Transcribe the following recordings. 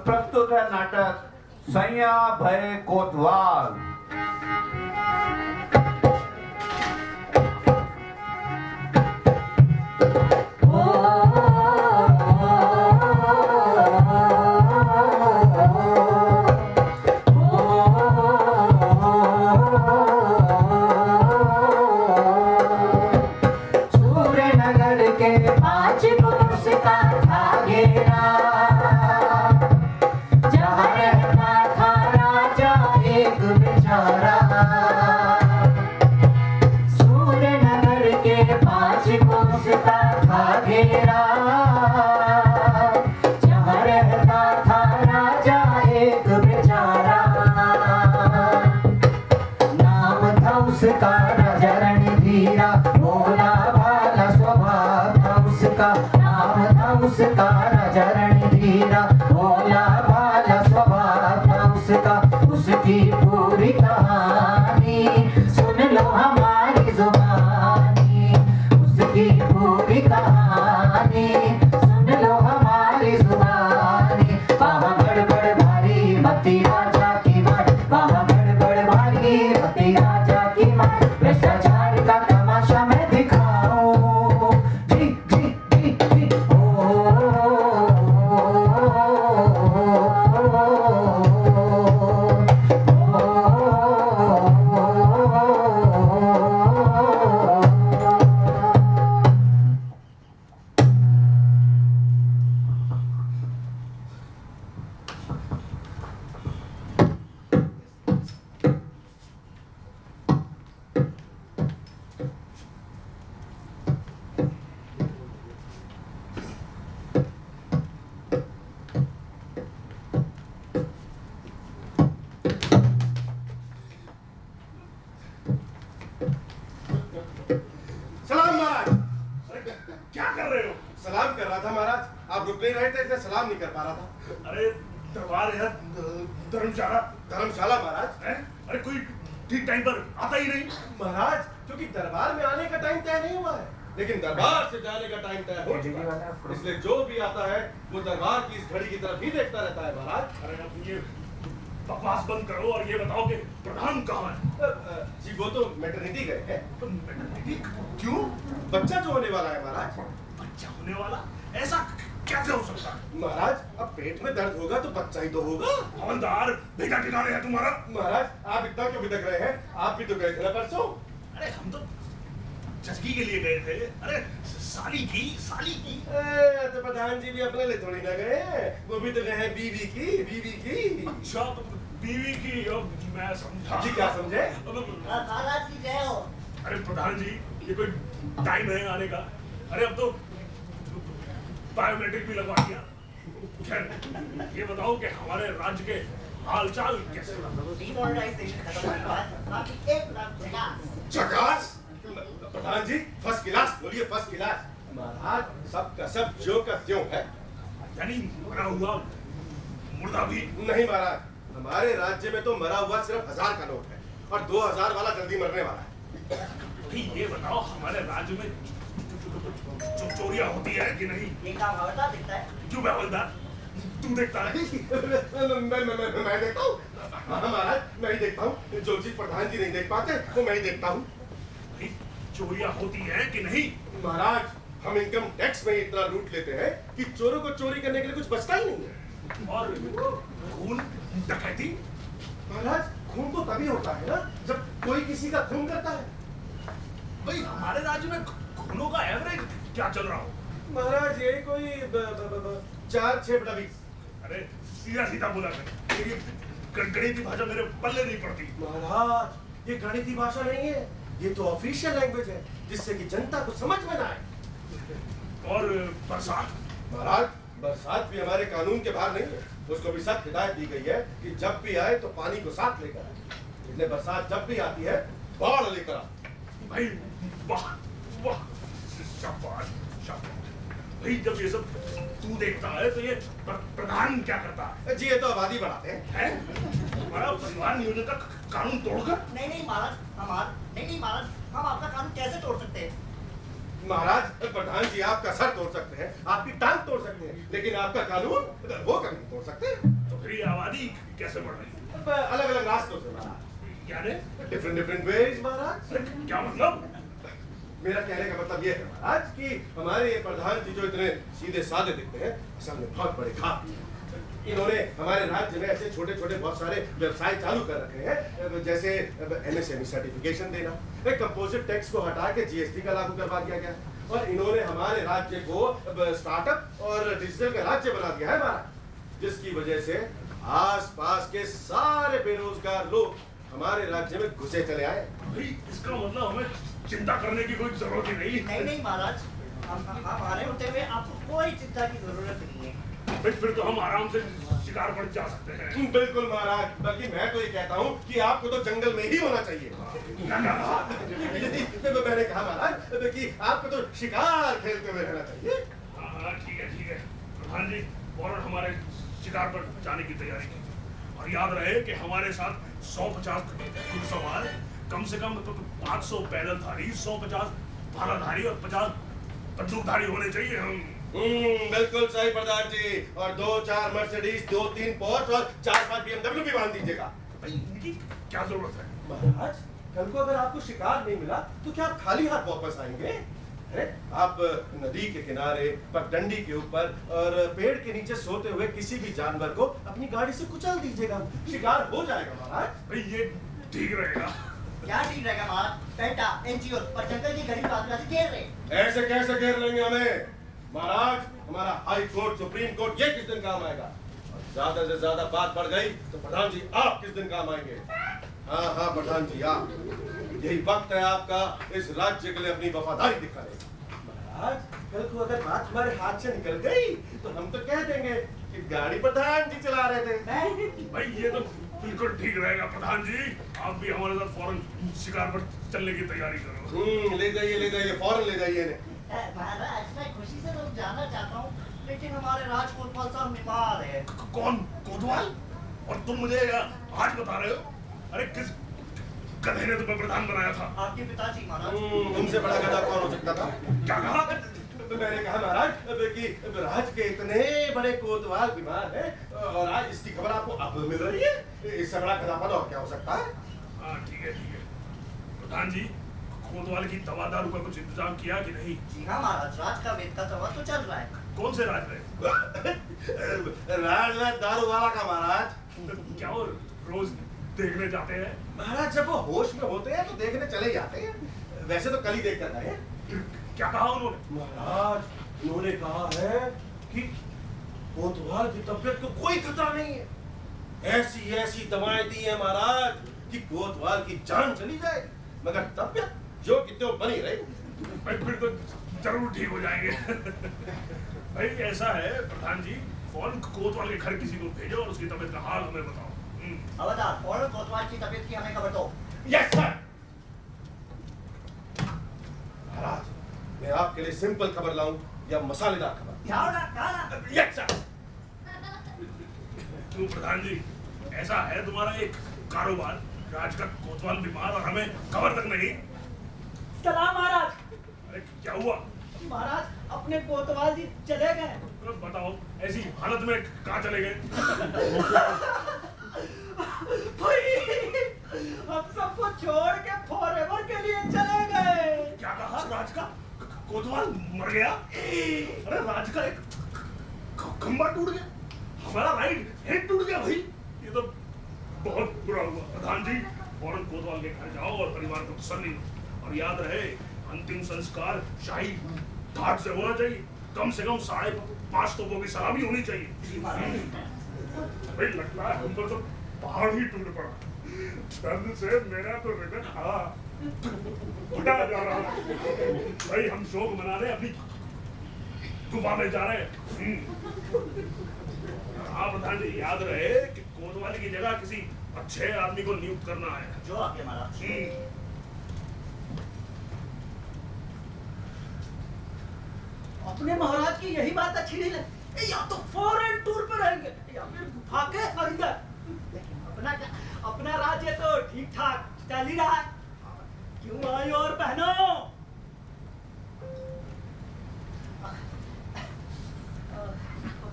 प्रस्तुत है नाटक सैया भय कोतवाल। उसकी पूरी कहानी सुन लो हमारी जुबानी, उसकी पूरी कहानी सुन लो हमारी जुबानी। बाबा बड़ भारी मती राजा की मार, बाबा बड़ भारी मती राजा की मार, भ्रष्टाचार का तमाशा मैं दिखाऊं। जी जी जी जी सलाम नहीं कर पा रहा था। अरे दरबार है, धर्मशाला। धर्मशाला महाराज है? अरे कोई ठीक टाइम पर आता ही नहीं महाराज, क्योंकि दरबार में आने का टाइम तय नहीं हुआ है, लेकिन दरबार से जाने का टाइम तय हो चुका है। इसलिए जो भी आता है वो दरबार की इस घड़ी की तरफ ही देखता रहता है महाराज। अरे अब ये बकवास बंद करो और ये बताओ कि प्रधान कहाँ है? जी वो तो मैटरनिटी गए हैं। तो मैटरनिटी क्यों? बच्चा जो होने वाला है महाराज। बच्चा होने वाला? ऐसा कैसे हो सकता है? महाराज अब पेट में दर्द होगा तो बच्चा ही तो होगा। हवलदार बेटा ठिकाने है तुम्हारा। महाराज आप इतना क्यों बिदक रहे हैं? आप भी तो गए थे ना परसों। अरे हम तो चचकी के लिए गए थे। अरे साली की तो प्रधान जी भी अपने लिए थोड़ी ना गए, वो भी तो गए हैं बीवी की। अच्छा तो बीवी की। अब मैं समझा। जी क्या समझे? अरे प्रधान जी ये कोई टाइम है आने का? अरे अब तो बायोमेट्रिक भी लगवा दिया। खैर ये बताओ कि हमारे राज्य के हालचाल कैसे? झकास प्रधान जी, फर्स्ट क्लास। बोलिए फर्स्ट क्लास। महाराज सब का सब जो का त्यों है। यानी मरा हुआ मुर्दा भी नहीं महाराज, हमारे राज्य में तो मरा हुआ सिर्फ 1000 का नोट है और 2000 वाला जल्दी मरने वाला है। ये बताओ हमारे राज्य में चोरियां होती है कि नहीं? क्यों हवलदार तू देखता है? मैं देखता हूँ महाराज, मैं ही देखता हूँ। जो चीज प्रधान जी नहीं देख पाते वो मैं ही देखता हूँ। चोरियां होती है कि नहीं? महाराज हम इनकम टैक्स में इतना लूट लेते हैं कि चोरों को चोरी करने के लिए कुछ बचता ही नहीं है। और खून डकैती? महाराज खून तो तभी होता है ना जब कोई किसी का खून करता है। भाई हमारे राज्य में खूनों का एवरेज क्या चल रहा हो? महाराज ये कोई 4-6/20। अरे सीधा बोला कर, ये गणितीय भाषा मेरे पल्ले नहीं पड़ती। महाराज ये गणितीय भाषा नहीं है, ये तो ऑफिशियल लैंग्वेज है जिससे कि जनता को समझ में ना आए। और बरसात? महाराज बरसात भी हमारे कानून के बाहर नहीं है, उसको भी सख्त हिदायत दी गई है कि जब भी आए तो पानी को साथ लेकर आए। इसलिए बरसात जब भी आती है बाढ़ लेकर आए। भाई वाह वाह, शाबाश शाबाश। भाई जब ये सब तू देखता है तो ये प्रधान क्या करता है? जी ये तो आबादी बढ़ाते हैं। हमारा परिवार नियोजन का कानून तोड़कर? नहीं महाराज, नहीं महाराज, हम आपका कानून कैसे तोड़ सकते हैं? महाराज प्रधान जी आपका सर तोड़ सकते हैं, आपकी टांग तोड़ सकते हैं, लेकिन आपका कानून वो कभी नहीं तोड़ सकते। फिर ये आबादी कैसे बढ़ रही है? अलग अलग रास्तों से महाराज। यानी डिफरेंट वेज महाराज। अरे क्या मतलब? मेरा कहने का मतलब ये है महाराज कि हमारे ये प्रधान जी जो इतने सीधे साधे दिखते हैं, असल में बहुत बड़े खाप। इन्होंने हमारे राज्य में ऐसे छोटे छोटे बहुत सारे व्यवसाय चालू कर रखे हैं, जैसे MSME सर्टिफिकेशन देना, कंपोजिट टैक्स को हटा के GST का लागू करवा दिया गया, और इन्होंने हमारे राज्य को स्टार्टअप और डिजिटल का राज्य बना दिया है महाराज, जिसकी वजह से आसपास के सारे बेरोजगार लोग हमारे राज्य में घुसे चले आए। भाई इसका मतलब हमें चिंता करने की कोई जरूरत ही नहीं। नहीं महाराज, हमारे होते हुए आपको कोई चिंता की जरूरत नहीं है। भाई फिर तो हम आराम से शिकार पर जा सकते हैं। बिल्कुल महाराज, बल्कि मैं तो ये कहता हूँ कि आपको तो जंगल में ही होना चाहिए। मैंने कहा महाराज कि आपको तो शिकार खेलते हुए रहना चाहिए। हाँ ठीक है प्रधान जी, फौरन हमारे शिकार पर जाने की तैयारी की, और याद रहे कि हमारे साथ 150 घुड़सवार, कम से कम 500 पैदलधारी, 150 भालाधारी और 50 बंदूकधारी होने चाहिए। हम बिल्कुल सही प्रधान जी, और 2-4 मर्सिडीज, 2-3 पोर्श और 4-5 BMW भी बांध दीजिएगा। भाई इनकी क्या जरूरत है? महाराज, कल को अगर आपको शिकार नहीं मिला तो क्या आप खाली हाथ वापस आएंगे? अरे आप नदी के किनारे, पगडंडी के ऊपर और पेड़ के नीचे सोते हुए किसी भी जानवर को अपनी गाड़ी से कुचल दीजिएगा, शिकार हो जाएगा महाराज। भाई ये ठीक रहेगा। क्या ठीक रहेगा महाराज? पेटा, NGO और जंगल की गरीब आदिवासी घेर रहे। ऐसे कैसे घेर लेंगे हमें महाराज? हमारा हाई कोर्ट, सुप्रीम कोर्ट, ये किस दिन काम आएगा? और ज्यादा से ज्यादा बात बढ़ गई तो प्रधान जी आप किस दिन काम आएंगे? हाँ प्रधान जी, आप, यही वक्त है आपका इस राज्य के लिए अपनी वफादारी दिखाने। महाराज, कल को अगर बात हमारे हाथ से निकल गई तो हम तो कह देंगे कि गाड़ी प्रधान जी चला रहे थे। भाई ये तो बिल्कुल ठीक रहेगा प्रधान जी, आप भी हमारे साथ फौरन शिकार पर चलने की तैयारी करो। ले जाइए, फौरन ले जाइए इन्हें। महाराज, मैं खुशी से तो जाना चाहता हूँ, लेकिन हमारे राज कोतवाल साहब बीमार है। कौन कोतवाल? और तुम मुझे आज बता रहे हो? अरे किस गधे ने तुम्हें प्रधान बनाया था? आपके पिताजी महाराज। उनसे बड़ा गधा कौन हो सकता था? क्या कहा? मैंने कहा महाराज कि राज के इतने बड़े कोतवाल बीमार है और आज इसकी खबर आपको अब मिल रही है, इससे बड़ा गधापन और क्या हो सकता है? हाँ ठीक है प्रधान जी, कोतवाल की दवा दारू का कुछ इंतजाम किया कि नहीं? जी हाँ महाराज, राज का वेद का दवा तो चल रहा है। कौन से राज में? राज दारू वाला का महाराज। क्या वो रोज देखने जाते हैं? महाराज जब वो होश में होते हैं तो देखने चले जाते हैं, वैसे तो कल ही देख कर गए। क्या कहा उन्होंने? महाराज उन्होंने कहा है कि कोतवाल की तबीयत को कोई खतरा नहीं है, ऐसी दवाएं दी है महाराज कि कोतवाल की जान चली जाए मगर तबीयत जो कि त्यों बनी रही। भाई फिर तो जरूर ठीक हो जाएंगे। भाई ऐसा है प्रधान जी, फौरन कोतवाल के घर किसी को भेजो और उसकी तबीयत का हाल हमें बताओ। अवतार, फौरन कोतवाल की तबीयत की हमें खबर दो। Yes sir. महाराज, मैं आपके लिए सिंपल खबर लाऊं या मसालेदार खबर? Yes sir. क्यों प्रधान जी, ऐसा है तुम्हारा एक कारोबार, राज का कोतवाल बीमार और हमें खबर तक नहीं? सलाम महाराज। अरे क्या हुआ? महाराज, अपने कोतवाल जी चले गए। बताओ, ऐसी हालत में कहाँ चले गए? हम सबको छोड़ के फॉरएवर के लिए चले गए। क्या कहा? राज का कोतवाल मर गया? अरे राज का एक खंबा टूट गया, हमारा राइट हेड टूट गया। भाई ये तो बहुत बुरा हुआ। प्रधान जी फौरन कोतवाल के घर जाओ और परिवार को तसल्ली दो, और याद रहे अंतिम संस्कार शाही ठाट से होना चाहिए, कम से कम 5.5 तोपों की सलामी होनी चाहिए। भाई लगता है हम पर तो पहाड़ ही टूट पड़ा, दर्द से मेरा तो हृदय फटा जा रहा है। भाई हम शोक मनाने अपनी गुफा में जा रहे हैं। हाँ प्रधान जी, याद रहे कि कोतवाली की जगह किसी अच्छे आदमी को नियुक्त करना है। जो आपके महाराज। अपने महाराज की यही बात अच्छी नहीं लगी, या तो फॉरेन टूर पे रहेंगे या फिर गुफा के अंदर। लेकिन अपना क्या, अपना राज्य तो ठीक ठाक चल ही रहा है। क्यों भाई और बहनों?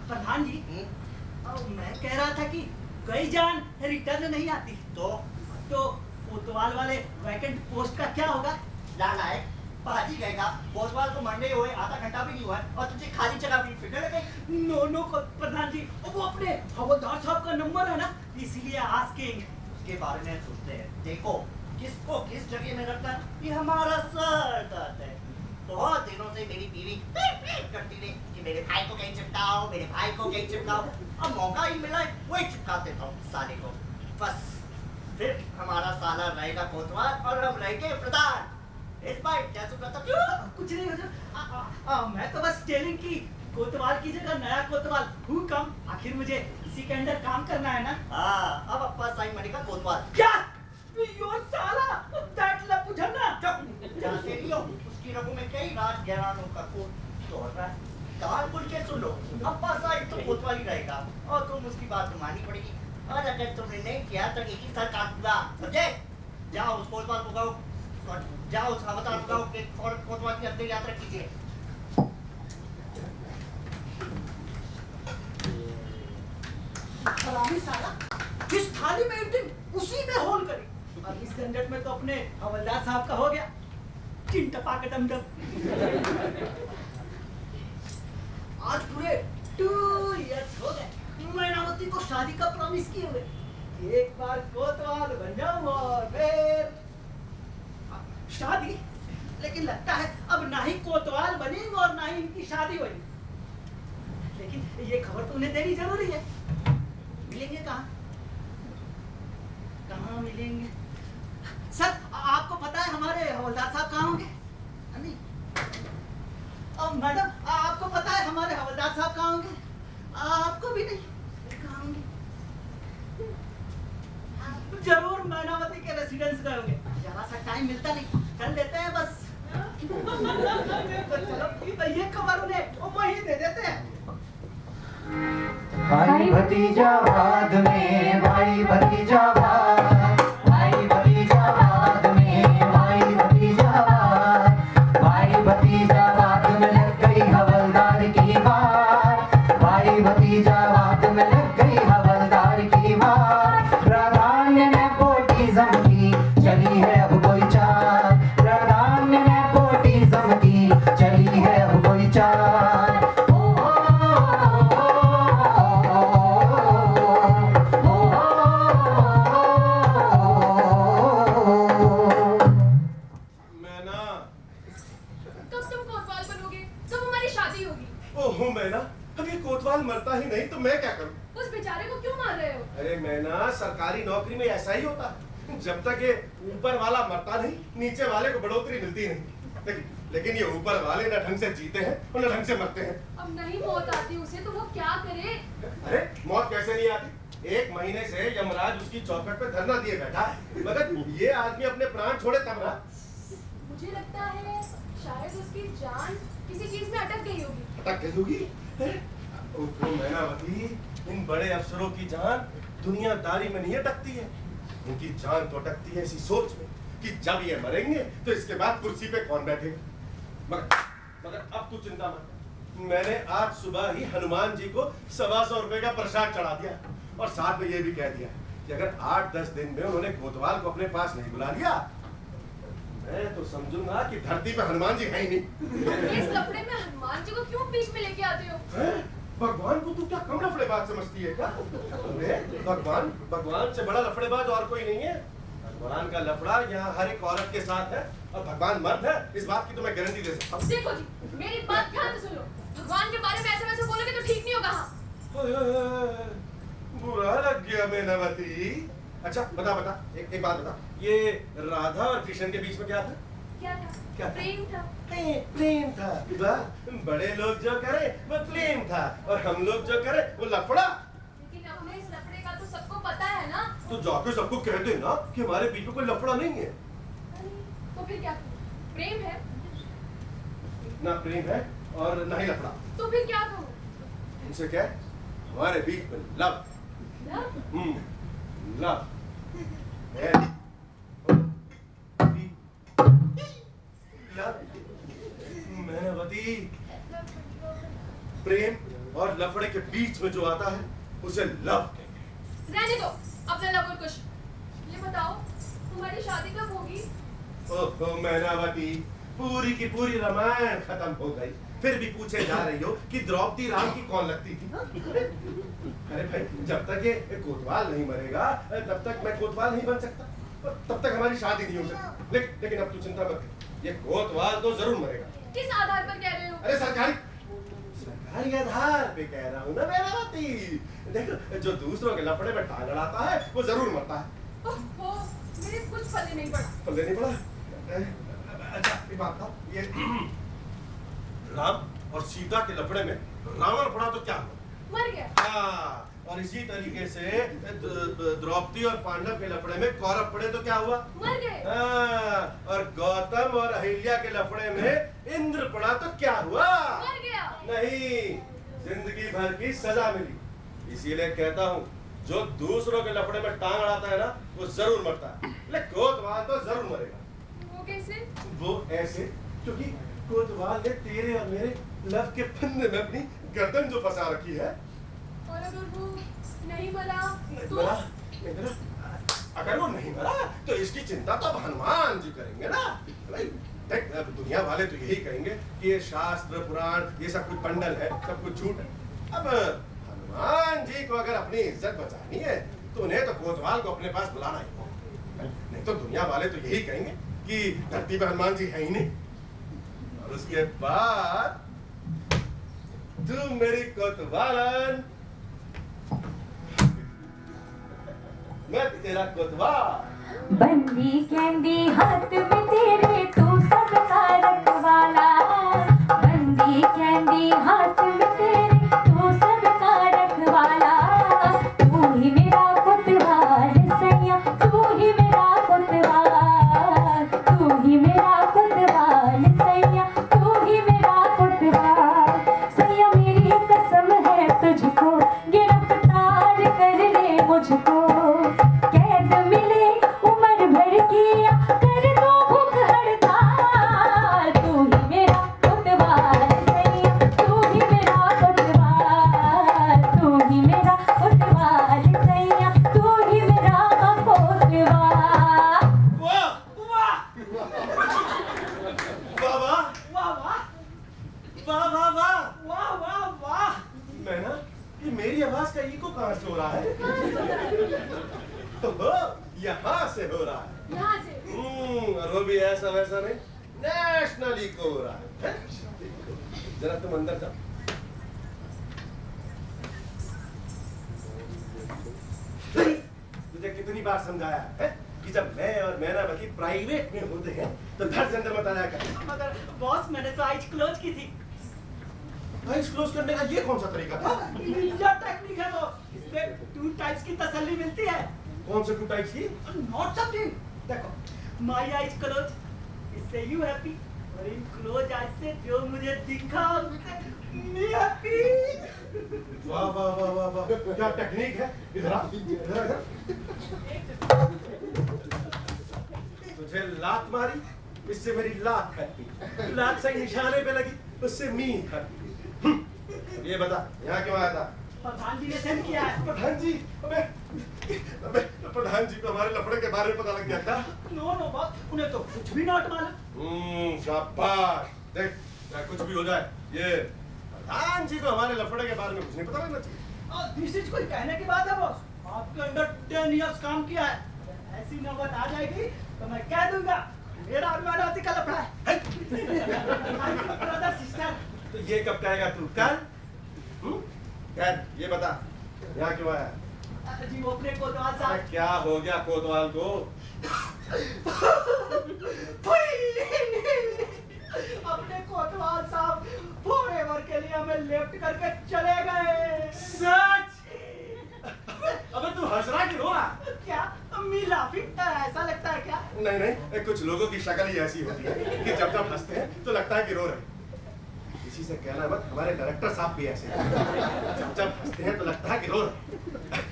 प्रधान जी, मैं कह रहा था कि कई जान रिटर्न नहीं आती। तो कोतवाल वाले वैकेंट पोस्ट का क्या होगा? लाला है बाजी गएगा, कोतवाल को मरने हुए आधा घंटा भी नहीं हुआ है और तुझे खाली जगह भी फिरने लगे। नो प्रधान जी, वो अपने हवलदार साहब का नंबर है ना, इसीलिए आस्किंग। उसके बारे में सोचते हैं। देखो किसको किस जगह में रखना ये हमारा सर दर्द है। बहुत दिनों से मेरी बीवी करती रही कि मेरे भाई को कहीं चिपकाओ, मेरे भाई को कहीं चिपकाओ। अब मौका ही मिला है वही चिपका देता हूँ साले को। बस फिर हमारा साला रहेगा कोतवाल और हम रहेंगे प्रधान। इस बार क्या सुनता क्यों? कुछ नहीं हुजूर, मैं तो बस टेलिंग की कोतवाल की जगह नया कोतवाल हूँ कम। आखिर मुझे इसी के अंदर काम करना है ना। हाँ अब अप्पा साइन बनेगा कोतवाल। क्या यो साला दैट लपुझना जानते नहीं हो उसकी रगों में कई राज घरानों का खून दौड़ रहा है। कान खुल के सुनो, अप्पा साइन तो कोतवाल ही रहेगा और तुम उसकी बात तो माननी पड़ेगी। और अगर तुमने नहीं किया तो एक ही सर काटूंगा, समझे? जाओ उस कोतवाल को कहो, जाओ उस हवलदार को कहो कि कोतवाल की अंतिम यात्रा कीजिए। हरामी साला, जिस थाली में ईटिंग उसी में होल करी। अब इस झंझट में तो अपने हवलदार साहब का हो गया चिंटपा के डमडम। आज पूरे 2 इयर्स हो गए मैनावती को शादी का प्रॉमिस किए हुए। एक बार कोतवाल बन जाऊं और फिर शादी। लेकिन लगता है अब ना ही कोतवाल बनेंगे और ना ही इनकी शादी होगी। लेकिन ये खबर तो उन्हें देनी जरूरी है। मिलेंगे कहाँ मिलेंगे? सर आपको पता है हमारे हवलदार साहब कहाँ होंगे? नहीं। मैडम आपको पता है हमारे हवलदार साहब कहाँ होंगे? आपको भी नहीं। कहाँ होंगे? जरूर मैनावती के रेसिडेंस गए होंगे। जरा सा टाइम मिलता नहीं, कर लेते हैं बस। चलो ये खबर उन्हें वही दे देते हैं। भाई भतीजावाद में, भाई भतीजावाद, भाई भतीजावाद में, भाई भतीजावाद, भाई भतीजावाद में लग गई हवलदार की बात, भाई भतीजावाद में लग गई हवलदार की बात। प्रधान ने नेपोटिज्म की चली है अब कोई चाल, प्रधान ने नेपोटिज्म की चली है अब कोई चाल। ओहो मैना, अब ये कोतवाल मरता ही नहीं तो मैं क्या करूं? उस बेचारे को क्यों मार रहे हो? अरे मैना, सरकारी नौकरी में ऐसा ही होता है। जब तक ये ऊपर वाला मरता नहीं, नीचे वाले को बढ़ोतरी मिलती नहीं। लेकिन ये ऊपर वाले ना ढंग से जीते हैं और ना ढंग से मरते हैं। अब नहीं मौत आती उसे तो वो क्या करे? अरे मौत कैसे नहीं आती? 1 महीने से यमराज उसकी चौखट पे धरना दिए बैठा है, मगर ये आदमी अपने प्राण छोड़े तब ना। मुझे लगता है शायद उसकी जान किसी चीज में अटक गई होगी। अटक गई होगी? ओहो मैनावती, इन बड़े अफसरों की जान दुनियादारी में नहीं अटकती है। इनकी जान तो अटकती है इसी सोच में कि जब ये मरेंगे तो इसके बाद कुर्सी पे कौन बैठेगा। मगर अब तू चिंता मत। मैंने आज सुबह ही हनुमान जी को 125 रुपए का प्रसाद चढ़ा दिया और साथ में ये भी कह दिया कि अगर 8-10 दिन में उन्होंने कोतवाल को अपने पास नहीं बुला लिया, मैं तो समझूंगा कि धरती पे हनुमान जी है ही नहीं। इस लफड़े में हनुमान जी को क्यों बीच में लेके आते हो? भगवान को तू क्या कम लफड़ेबाज समझती है क्या? भगवान से बड़ा लफड़ेबाज और कोई नहीं है। भगवान का लफड़ा यहाँ हर एक औरत के साथ है और भगवान मर्द है, इस बात की तो मैं गारंटी दे सकता हूँ। देखो जी, मेरी बात ध्यान से सुनो। भगवान के बारे में ऐसे वैसे बोलोगे तो ठीक नहीं होगा। बुरा लग गया मैनावती। अच्छा बता एक बात बता, ये राधा और कृष्ण के बीच में क्या था? क्या प्रेम था। प्रेम था। बड़े लोग जो करे वो प्रेम था और हम लोग जो करे वो लफड़ा। लेकिन अपने इस लफड़े का तो सबको पता है ना। तो जाके सबको कह देना कि हमारे बीच में कोई लफड़ा नहीं है। तो फिर क्या? प्रेम है ना, प्रेम है और ना ही लफड़ा। तो फिर क्या कहूँ? उनसे क्या? हमारे बीच में लव। लव मैनावती, प्रेम और लफड़े के बीच में जो आता है उसे लव कहेंगे। रहने दो अपना लव और कुछ। ये बताओ तुम्हारी शादी कब होगी? ओहो मैनावती, पूरी की पूरी रामायण खत्म हो गई, फिर भी पूछे जा रही हो कि द्रौपदी राम की कौन लगती थी? अरे भाई, जब तक ये कोतवाल नहीं मरेगा तब तक मैं कोतवाल नहीं बन सकता, तब तक हमारी शादी नहीं हो सकती। लेकिन अब तू चिंता मत कर, ये कोतवाल तो जरूर मरेगा। किस आधार पर कह रहे हो? अरे सरकारी आधार पे कह रहा हूँ ना मैनावती। देखो, जो दूसरों के लफड़े में टांग अड़ाता है वो जरूर मरता है। ओहो, मेरे कुछ पल्ले नहीं पड़ा। पल्ले नहीं पड़ा? अच्छा ये बात था, ये राम और सीता के लफड़े में रावण पड़ा तो क्या हुआ? मर गया। हाँ, और इसी तरीके से द्रौपदी और पांडव के लफड़े में कौरव पड़े तो क्या हुआ? मर गए। हाँ, और गौतम और अहिल्या के लफड़े में इंद्र पड़ा तो क्या हुआ? मर गया। नहीं, जिंदगी भर की सजा मिली। इसीलिए कहता हूँ, जो दूसरों के लफड़े में टांग अड़ाता है ना वो जरूर मरता है, लेकिन कोतवाल तो जरूर मरेगा। वो कैसे? वो ऐसे, क्योंकि कोतवाल ने तेरे और मेरे लव के फंदे में अपनी गर्दन जो फंसा रखी है। और अगर वो नहीं मरा तो? नहीं मरा, अगर वो नहीं मरा तो इसकी चिंता तो हनुमान जी करेंगे ना भाई। देख, दुनिया वाले तो यही कहेंगे कि ये शास्त्र पुराण ये सब कुछ बंडल है, सब कुछ झूठ है। अब हनुमान जी को अगर अपनी इज्जत बचानी है तो उन्हें तो कोतवाल को अपने पास बुलाना ही होगा, नहीं तो दुनिया वाले तो यही कहेंगे कि धरती पे हनुमान जी है ही नहीं। और उसके बाद तू मेरी कोतवालन, मैं तेरा कोतवाल। बंदी कैंडी हाथ में तेरे, तू सबका रखवाला। बंदी कैंडी हाथ में तेरे, तू सबका रखवाला। तू ही मेरा कोतवाल सैया, तू ही मेरा कोतवाल। तू ही मेरा कोतवाल सैया, तू ही मेरा कोतवाल। सैया मेरी कसम है तुझको, गिरफ्तार कर ले मुझको। कैद मिले उम्र भर की, कर दो भूख हड़ताल। तू ही मेरा कोतवाल सैया, तू ही मेरा कोतवाल। तू ही मेरा कोतवाल सैया, तू ही मेरा कोतवाल। वाह वाह वाह वाह वाह वाह वाह वाह वाह। वाह वाह वाह। मैं ना, ये मेरी आवाज का इको कहाँ से हो रहा है? ओहो, यहाँ से हो रहा है। यहाँ से। और वो भी ऐसा वैसा नहीं, नेशनल इको हो रहा है। जरा तुम अंदर जाओ। तुझे कितनी बार समझाया है कि जब मैं और मैनावती प्राइवेट में होते हैं तो घर से अंदर मत आया कर। मगर बॉस, मैंने तो आइज क्लोज की थी। आइज क्लोज करने का ये कौन सा तरीका था? निंजा टेक्निक है वो, इससे 2 टाइप्स की तसल्ली मिलती है। कौन से 2 टाइप्स की? Not something. देखो, माय आइज क्लोज, इससे यू हैप्पी, और इन क्लोज आइज से जो मुझे दिखा उससे मी हैप्पी। वाह वाह वाह वाह वाह, क्या टेक्निक है। इधर आ, इधर आ, तुझे लात मारी, इससे मेरी लात हैप्पी। लात से निशाने पे लगी, उससे मी हैप्पी। ये बता, यहाँ क्यों आया था? प्रधान जी ने सेंड किया है। प्रधान जी, अबे प्रधान जी को हमारे लफड़े के बारे में पता लग गया था। नो नो बॉस, उन्हें तो कुछ भी नॉट मालूम। शाबाश। देख, चाहे कुछ भी हो जाए, ये प्रधान जी को हमारे लफड़े के बारे में कुछ नहीं पता लगना चाहिए। दिस इज कोई कहने की बात है बॉस, आपके अंडर 10 इयर्स काम किया है। अगर ऐसी नौबत आ जाएगी तो मैं कह दूंगा मेरा और मैनावती का लफड़ा है। Brother sister. तो ये कब कहेगा तू? कल? कल, ये बता, यहाँ क्यों आया? जी वो अपने कोतवाल अरे साहब। क्या हो गया कोतवाल को? अपने कोतवाल साहब फॉरएवर के लिए हमें लेफ्ट करके चले गए। सच? अबे तू हंस रहा कि रो रहा? क्या मी लाफिंग? ऐसा लगता है क्या? नहीं नहीं, कुछ लोगों की शक्ल ही ऐसी होती है कि जब जब हंसते हैं तो लगता है कि रो रहे हैं। इसी से कहना मत, हमारे डायरेक्टर साहब भी ऐसे हैं। जब जब हंसते हैं तो लगता है कि रो रहे हैं।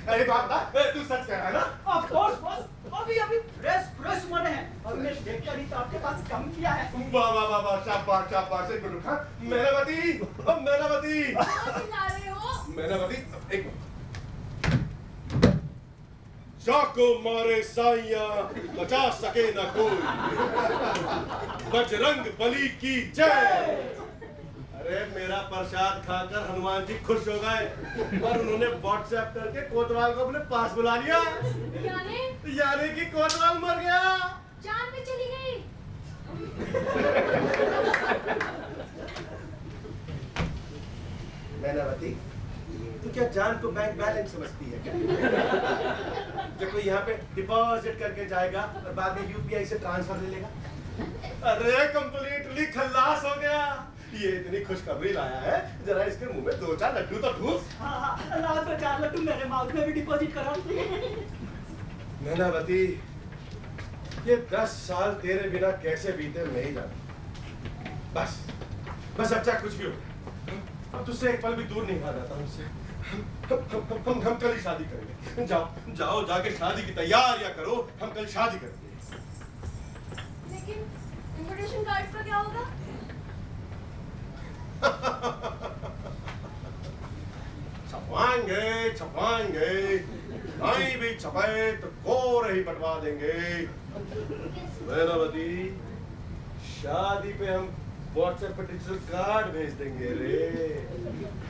अरे बात बता, तू सच कह रहा है ना? ऑफ कोर्स बॉस, अभी फ्रेश मरे हैं और मैं देखकर ही तो आपके पास कम किया है। वाह वाह वाह वाह, शाबाश शाबाश। एक मिनट रुका। मैनावती, अब मैनावती, कहाँ चिल्ला रहे हो? मैनावती, एक जाको मारे साइया बचा सके न कोई, बजरंग बली की जय। अरे मेरा प्रसाद खाकर हनुमान जी खुश हो गए, पर उन्होंने व्हाट्सएप करके कोतवाल को अपने पास बुला लिया। यानी कि कोतवाल मर गया, जान में चली गई। नैनावती, तू क्या जान को बैंक बैलेंस समझती है क्या? जब कोई यहाँ पे डिपॉजिट करके जाएगा और बाद में यूपीआई से ट्रांसफर ले लेगा। अरे कंप्लीटली खल्लास हो गया। ये इतनी खुशखबरी लाया है, जरा इसके मुंह में 2-4 लड्डू तो ठूस। हाँ, लाओ तो 4 लड्डू मेरे माउथ में भी डिपॉजिट करो। नैनावती, ये 10 साल तेरे बिना कैसे बीते मैं ही जानता। बस अब चाहे कुछ भी हो, अब तुझसे एक पल भी दूर नहीं रहा जाता मुझसे। हम कल ही शादी करेंगे। जाओ जाके शादी की तैयारियां करो, हम कल शादी करेंगे। लेकिन इनविटेशन कार्ड्स का क्या होगा? छपाएंगे, नहीं भी छपाए तो कोरे ही बंटवा देंगे। नैनावती, शादी पे हम व्हाट्सएप पे डिजिटल कार्ड भेज देंगे रे,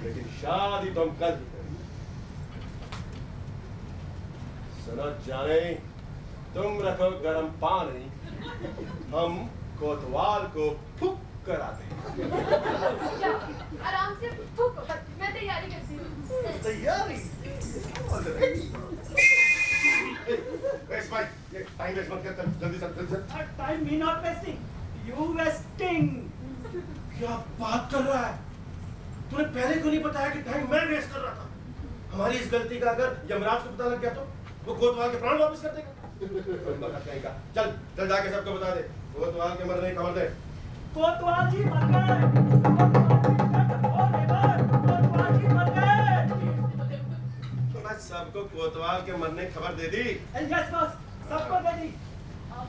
लेकिन शादी तो हम कल ही करेंगे। सुनो जाने, तुम रखो गरम पानी, हम कोतवाल को फूक कराते हैं। आराम से फूको, मैं तैयारी करती हूँ। तैयारी? भाई, ये टाइम वेस्ट मत कर, जल्दी चल। Time me not wasting, you wasting. क्या बात कर रहा है? तूने पहले क्यों नहीं बताया कि टाइम मैं वेस्ट कर रहा था? हमारी इस गलती का अगर यमराज को पता लग गया तो वो कोतवाल के प्राण वापस कर देगा। चल जाके सबको बता दे, कोतवाल के मरने की खबर दे। कोतवाल जी मर गए, कोतवाल जी मर गए। मैं सबको कोतवाल के मरने की खबर दे दी। यस बॉस, सबको दे दी।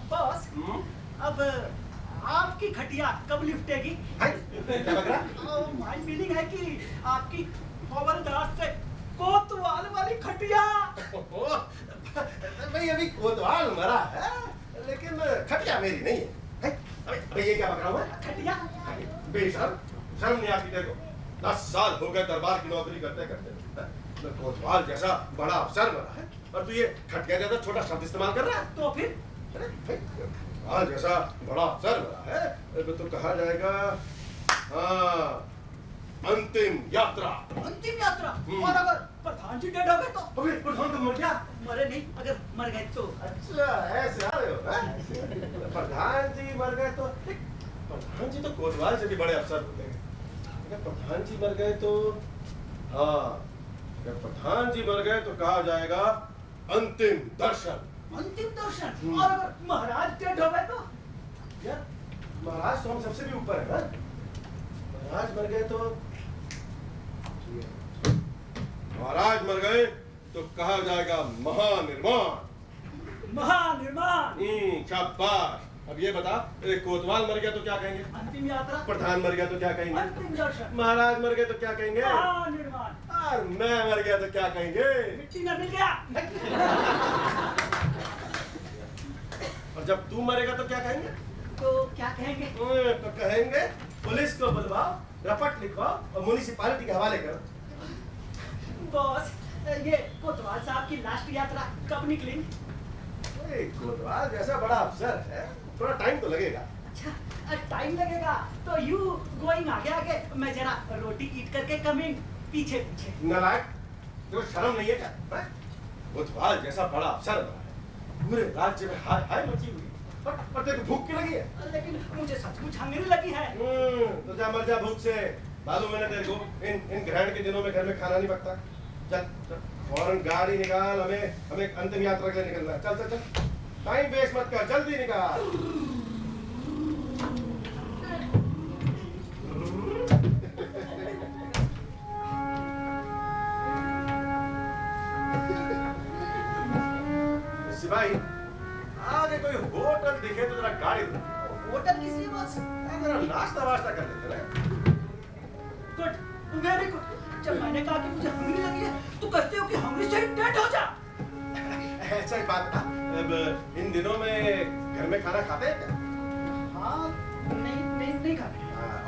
बॉस, अब आपकी खटिया कब लिफ्टेगी? क्या बक रहा? माय मीनिंग है कि आपकी हवलदार से कोतवाल वाली खटिया। भाई अभी कोतवाल मरा है, लेकिन खटिया मेरी नहीं है। अबे ये क्या बक रहा हूँ? खटिया बेशर्म, शर्म नहीं आती तेरे को? 10 साल हो गए दरबार की नौकरी करते करते, कोतवाल जैसा बड़ा अफसर मरा है और तू ये खटिया जैसा छोटा शब्द इस्तेमाल कर रहा है। तो फिर कोतवाल जैसा बड़ा अफसर मरा है तो कहा जाएगा हाँ, अंतिम यात्रा। अंतिम यात्रा? और अगर प्रधान जी डेड हो गए तो? अबे प्रधान तो मर गया। मरे नहीं, अगर मर गए तो? अच्छा ऐसे आ रहे हो? प्रधान जी मर गए तो? प्रधान जी तो कोतवाल से भी बड़े अफसर होते हैं। अगर प्रधान जी मर गए तो हाँ, अगर प्रधान जी मर गए तो कहा जाएगा अंतिम दर्शन। अंतिम दर्शन? और अगर महाराज डेड हो गए तो? यार महाराज तो हम सबसे भी ऊपर है ना। महाराज मर गए तो महाराज मर गए तो कहा जाएगा महानिर्माण। महानिर्माण? शाबाश। अब ये बता, कोतवाल मर गया तो क्या कहेंगे? अंतिम यात्रा। प्रधान मर गया तो क्या कहेंगे? अंतिम दर्शन। महाराज मर गए तो क्या कहेंगे? महानिर्माण। और मैं मर गया तो क्या कहेंगे? मिट्टी में मिल गया। और जब तू मरेगा तो क्या कहेंगे? तो क्या कहेंगे? तो कहेंगे पुलिस को बुलवाओ, रपट लिखवाओ और म्युनिसिपैलिटी के हवाले करो। बॉस, ये कोतवाल साहब की लास्ट यात्रा कब निकलेंगी? कोतवाल जैसा बड़ा अफसर है, थोड़ा टाइम तो लगेगा। अच्छा, टाइम लगेगा तो यू गोइंग आगे आगे, मैं जरा रोटी ईट करके कमिंग पीछे पीछे। नालायक, तो शर्म नहीं है क्या? कोतवाल जैसा बड़ा अफसर बना है, पूरे राज्य में हाय हाय मची हुई, पर तेरे को भूख क्यों लगी है? लेकिन मुझे सचमुच हंगरी लगी है। तो जा मर जा भूख से। मालूम है ना तेरे को, इन ग्रहण के दिनों में घर में खाना नहीं पकता। चल फौरन गाड़ी निकाल, हमें अंतिम यात्रा के लिए निकलना है। चल चल चल, टाइम वेस्ट मत कर, जल्दी निकाल। सिपाही, आगे कोई होटल दिखे तो जरा गाड़ी रुक। होटल किसी बस? जरा नाश्ता वास्ता कर लेते ना। Good, very good. जब मैंने कहा कि मुझे हंगरी लगी है तो कहते हो कि हंगरी से डेड हो जा। अच्छा एक बात बता, अब इन दिनों में घर में खाना खाते हैं क्या? हाँ नहीं खाते।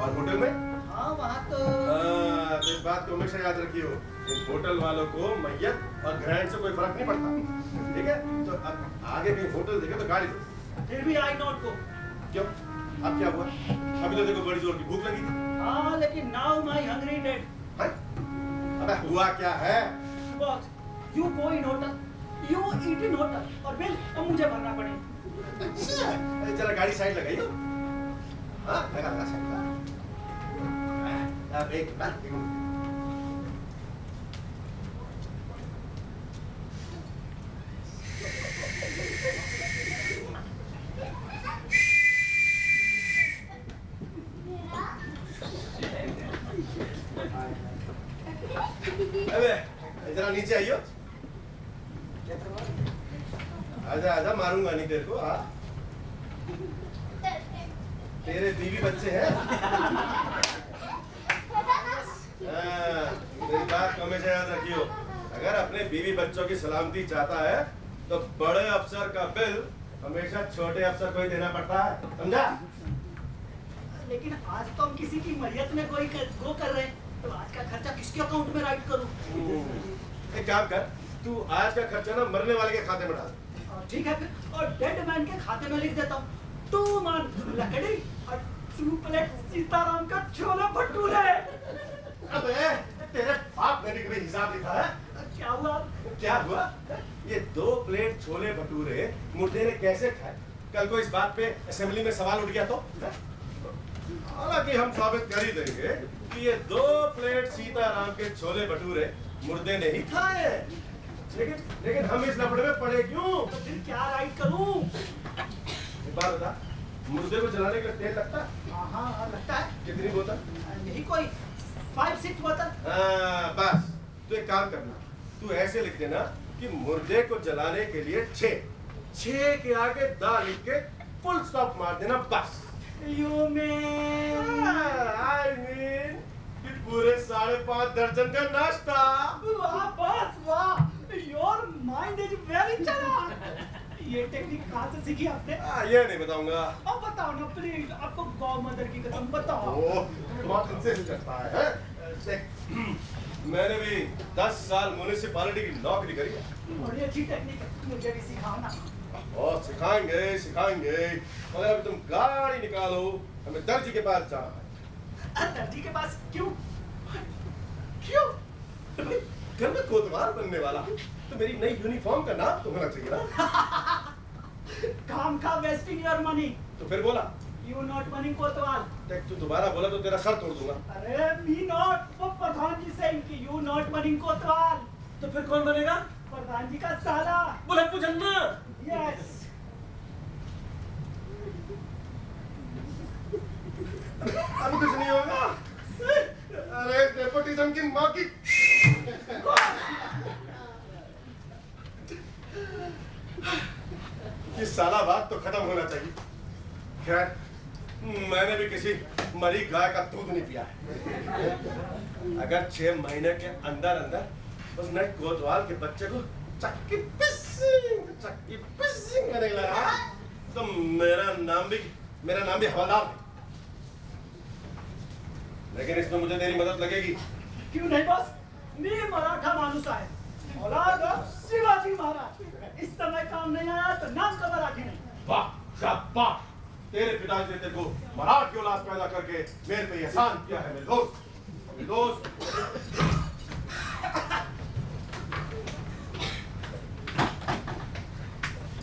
और होटल में? हाँ वहाँ तो इस बात को हमेशा याद रखियो, इन होटल वालों को मैयत और ग्रैंड से कोई फर्क नहीं पड़ता, ठीक है? तो अब आगे भी होटल देखे तो गाड़ी दो। फिर भी आई नॉट गो। क्यों? अब क्या हुआ? अभी तो देखो बड़ी जोर की भूख लगी थी। हाँ लेकिन नाउ माई हंग्री डेड। अबे हुआ क्या है? Boss you go in hotel, you eat in hotel और बिल अब मुझे भरना पड़ेगा। अच्छा, अरे जरा गाड़ी साइड लगाइयो। हाँ लगा साइड लगा। अब एक मिनट। अबे जरा नीचे आइयो। आजा आजा, मारूंगा नहीं तेरे को। हाँ तेरे बीवी बच्चे हैं? मेरी बात को हमेशा याद रखियो, अगर अपने बीवी बच्चों की सलामती चाहता है तो बड़े अफसर का बिल हमेशा छोटे अफसर को ही देना पड़ता है, समझा? लेकिन आज तो हम किसी की मरियत में गो कर रहे हैं, तो आज का खर्चा किसके अकाउंट में राइट करूं? एक काम कर, तू आज का खर्चा ना मरने वाले के खाते में डाल। ठीक है फिर, और डेड मैन के खाते में लिख देता हूँ 2 मन लकड़ी और 2 प्लेट सीताराम का छोले भटूरे। अबे तेरे बाप ने भी कभी हिसाब लिखा है? क्या हुआ? क्या हुआ? ये 2 प्लेट छोले भटूरे मुर्दे ने कैसे खाए? कल को इस बात पे असेंबली में सवाल उठ गया तो? हालांकि हम साबित कर ही देंगे कि ये 2 प्लेट सीताराम के छोले भटूरे मुर्दे ने ही खाए, लेकिन हम इस लफड़े में पड़े क्यों? तो फिर क्या राइट करूं? एक बात बता, मुर्दे को जलाने के लिए तेल लगता है? हाँ लगता है। कितनी बोतल? यही कोई 5-6 बोतल। बस तो एक काम करना, तू ऐसे लिख देना कि मुर्दे को जलाने के लिए 6 के आगे दा लिख के फुल स्टॉप मार देना, बस। You mean? I mean कि पूरे 5.5 दर्जन का नाश्ता। वाह बस वाह, your mind is very चालाक। ये टेक्निक कहाँ से सीखी आपने? ये नहीं बताऊंगा। अब बताओ ना प्लीज, आपको गौ मदर की कसम बताओ। बहुत इंसिस्ट करता है। देख, मैंने भी 10 साल म्युनिसिपैलिटी की नौकरी करी है। बड़ी अच्छी टेक्निक है, मुझे भी सिखाओ ना। और सिखाएंगे, मगर अभी तुम गाड़ी निकालो, हमें दर्जी के पास जाना है। दर्जी के पास क्यों? घर में कोतवाल बनने वाला तो मेरी नई यूनिफॉर्म का नाम तो होना चाहिए ना। काम का वेस्टिंग योर मनी। तो फिर बोला यू नॉट मनी कोतवाल। देख, तू दोबारा बोला तो तेरा सर तोड़ दूंगा। अरे मी नॉट, वो प्रधान जी से कि यू नॉट मनी कोतवाल। तो फिर कौन बनेगा? प्रधान जी का साला। बुलेट पूछना। यस। अभी कुछ नहीं होगा। अरे नेपोटिज्म की माँ की। ये साला बात तो खत्म होना चाहिए। खैर, मैंने भी किसी मरी गाय का दूध नहीं पिया है। अगर 6 महीने के अंदर उस नए कोतवाल के बच्चे को चक्की पिसिंग करने लगा तो मेरा नाम भी हवलदार है। लेकिन इसमें मुझे तेरी मदद लगेगी। क्यों नहीं बॉस, मैं मराठा मानुस है, औलाद शिवाजी महाराज। इस समय काम नहीं आया तो नाम का मराठी नहीं। वाह शाबाश, तेरे पिताजी ने तेरे को मराठी औलाद पैदा करके मेरे पे एहसान किया है। मेरे दोस्त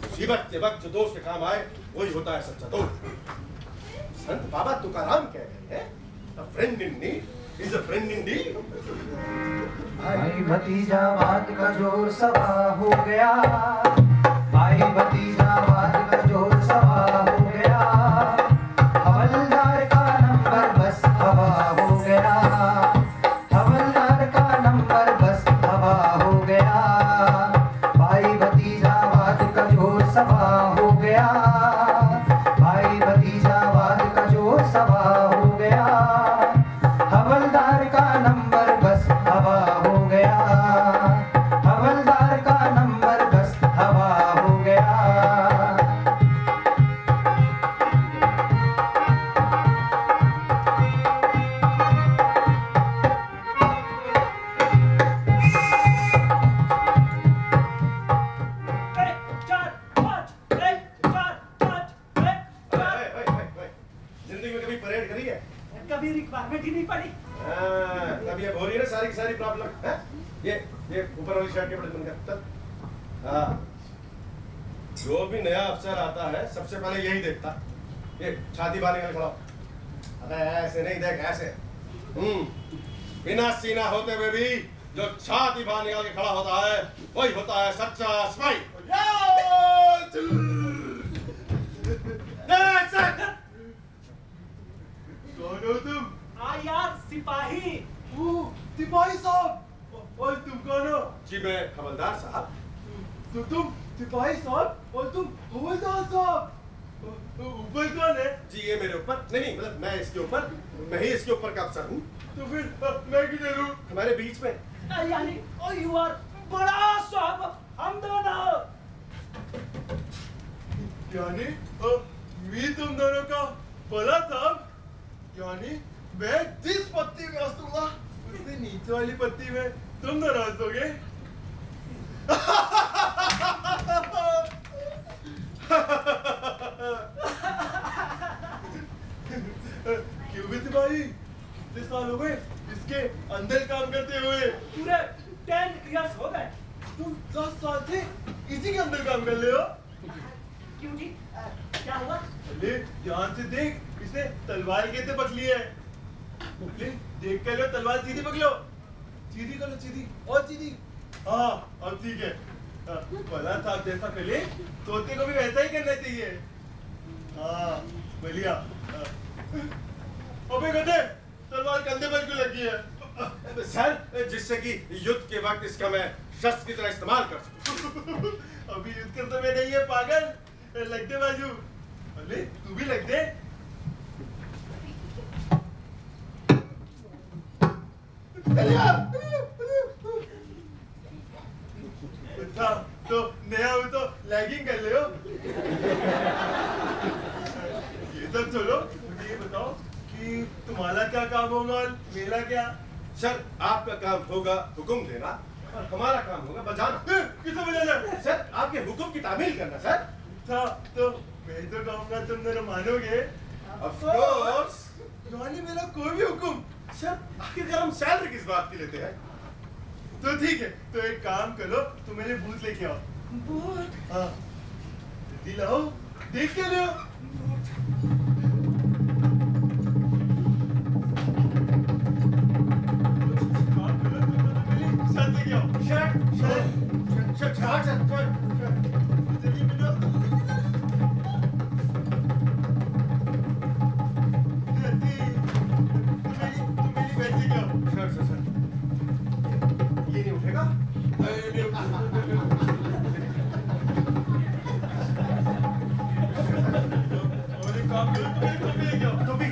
मुसीबत के वक्त जो दोस्त के काम आए वही होता है सच्चा दोस्त। संत बाबा तुकाराम कह रहे हैं, a friend in need is a friend indeed। भाई भतीजावाद का जोर सभा हो गया, भाई भतीजावाद का जोर सभा हो गया, हवलदार का नंबर बस हवा हो गया, हवलदार का नंबर बस हवा हो गया, भाई भतीजावाद का जोर सभा हो गया, भाई भतीजावाद का जोर सभा हो गया, हवलदार का नंबर बस हवा हो गया, हवलदार का नंबर बस हवा सारी की सारी प्रॉब्लम है। ये ऊपर वाली शर्ट के बटन बंद कर। चल। हाँ, जो भी नया अफसर आता है सबसे पहले यही देखता, ये छाती बांध के खड़ा हो। अबे ऐसे नहीं, देख ऐसे। बिना सीना होते हुए भी जो छाती बांध निकाल के खड़ा होता है वही होता है सच्चा सिपाही। कौन हो तुम? यार सिपाही। सिपाही साहब। और तुम कौन हो? जी मैं हवलदार साहब। तो तुम सिपाही साहब और तुम हवलदार साहब। ऊपर कौन है? जी ये मेरे ऊपर नहीं, मतलब मैं इसके ऊपर, मैं ही इसके ऊपर का अफसर हूँ। तो फिर मैं किधर हूँ? हमारे बीच में। यानी यू आर बड़ा साहब, हम दोनों। यानी मैं तुम दोनों का बड़ा साहब। यानी मैं जिस पत्ती में हंसूंगा उससे नीचे वाली पत्ती में तुम दोनों हंसोगे। क्यों भी सिपाही? कितने साल हो गए इसके अंदर काम करते हुए? पूरे 10 इयर्स हो गए। तुम 10 साल से इसी के अंदर काम कर रहे हो? क्यों जी? क्या हुआ? अरे ध्यान से देख, इसने तलवार कैसे पकड़ी है। ले, देख कर लो, तलवार सीधी पकड़ो। सीधी करो, सीधी और सीधी। हाँ अब ठीक है। भला साहब जैसा पहले तोते को भी वैसा ही करना चाहिए। हाँ बढ़िया। अबे गधे, तलवार कंधे पर क्यों लगी है? सर जिससे कि युद्ध के वक्त इसका मैं शस्त्र की तरह इस्तेमाल कर सकूं। अभी युद्ध कर तो मैं नहीं है पागल, लग दे बाजू। अरे तू भी लग दे। अच्छा तो नया हो तो लैगिंग कर ले हो। ये सब छोड़ो, मुझे ये बताओ कि तुम्हारा क्या काम होगा और मेरा क्या? सर आपका काम होगा हुक्म देना और हमारा काम होगा बजाना। किसे बजाना? सर आपके हुक्म की तामील करना। सर अच्छा तो मैं तो कहूँगा तुम दोनों मानोगे। Of course. यानी मेरा कोई भी हुक्म? सर आखिरकार हम सैलरी किस बात की लेते हैं? तो ठीक है, तो एक काम करो, तुम मेरे बूथ लेके आओ। बूथ? हाँ जल्दी लाओ, देख के ले आओ। काम करो, तुम दोनों मेरी शर्ट लेके आओ। शर्ट जल्दी मिलो। तुम मेरी बैठ लेके आओ। सर ये नहीं उठेगा। और एक काम करो, तुम मेरी टोपी लेके आओ। टोपी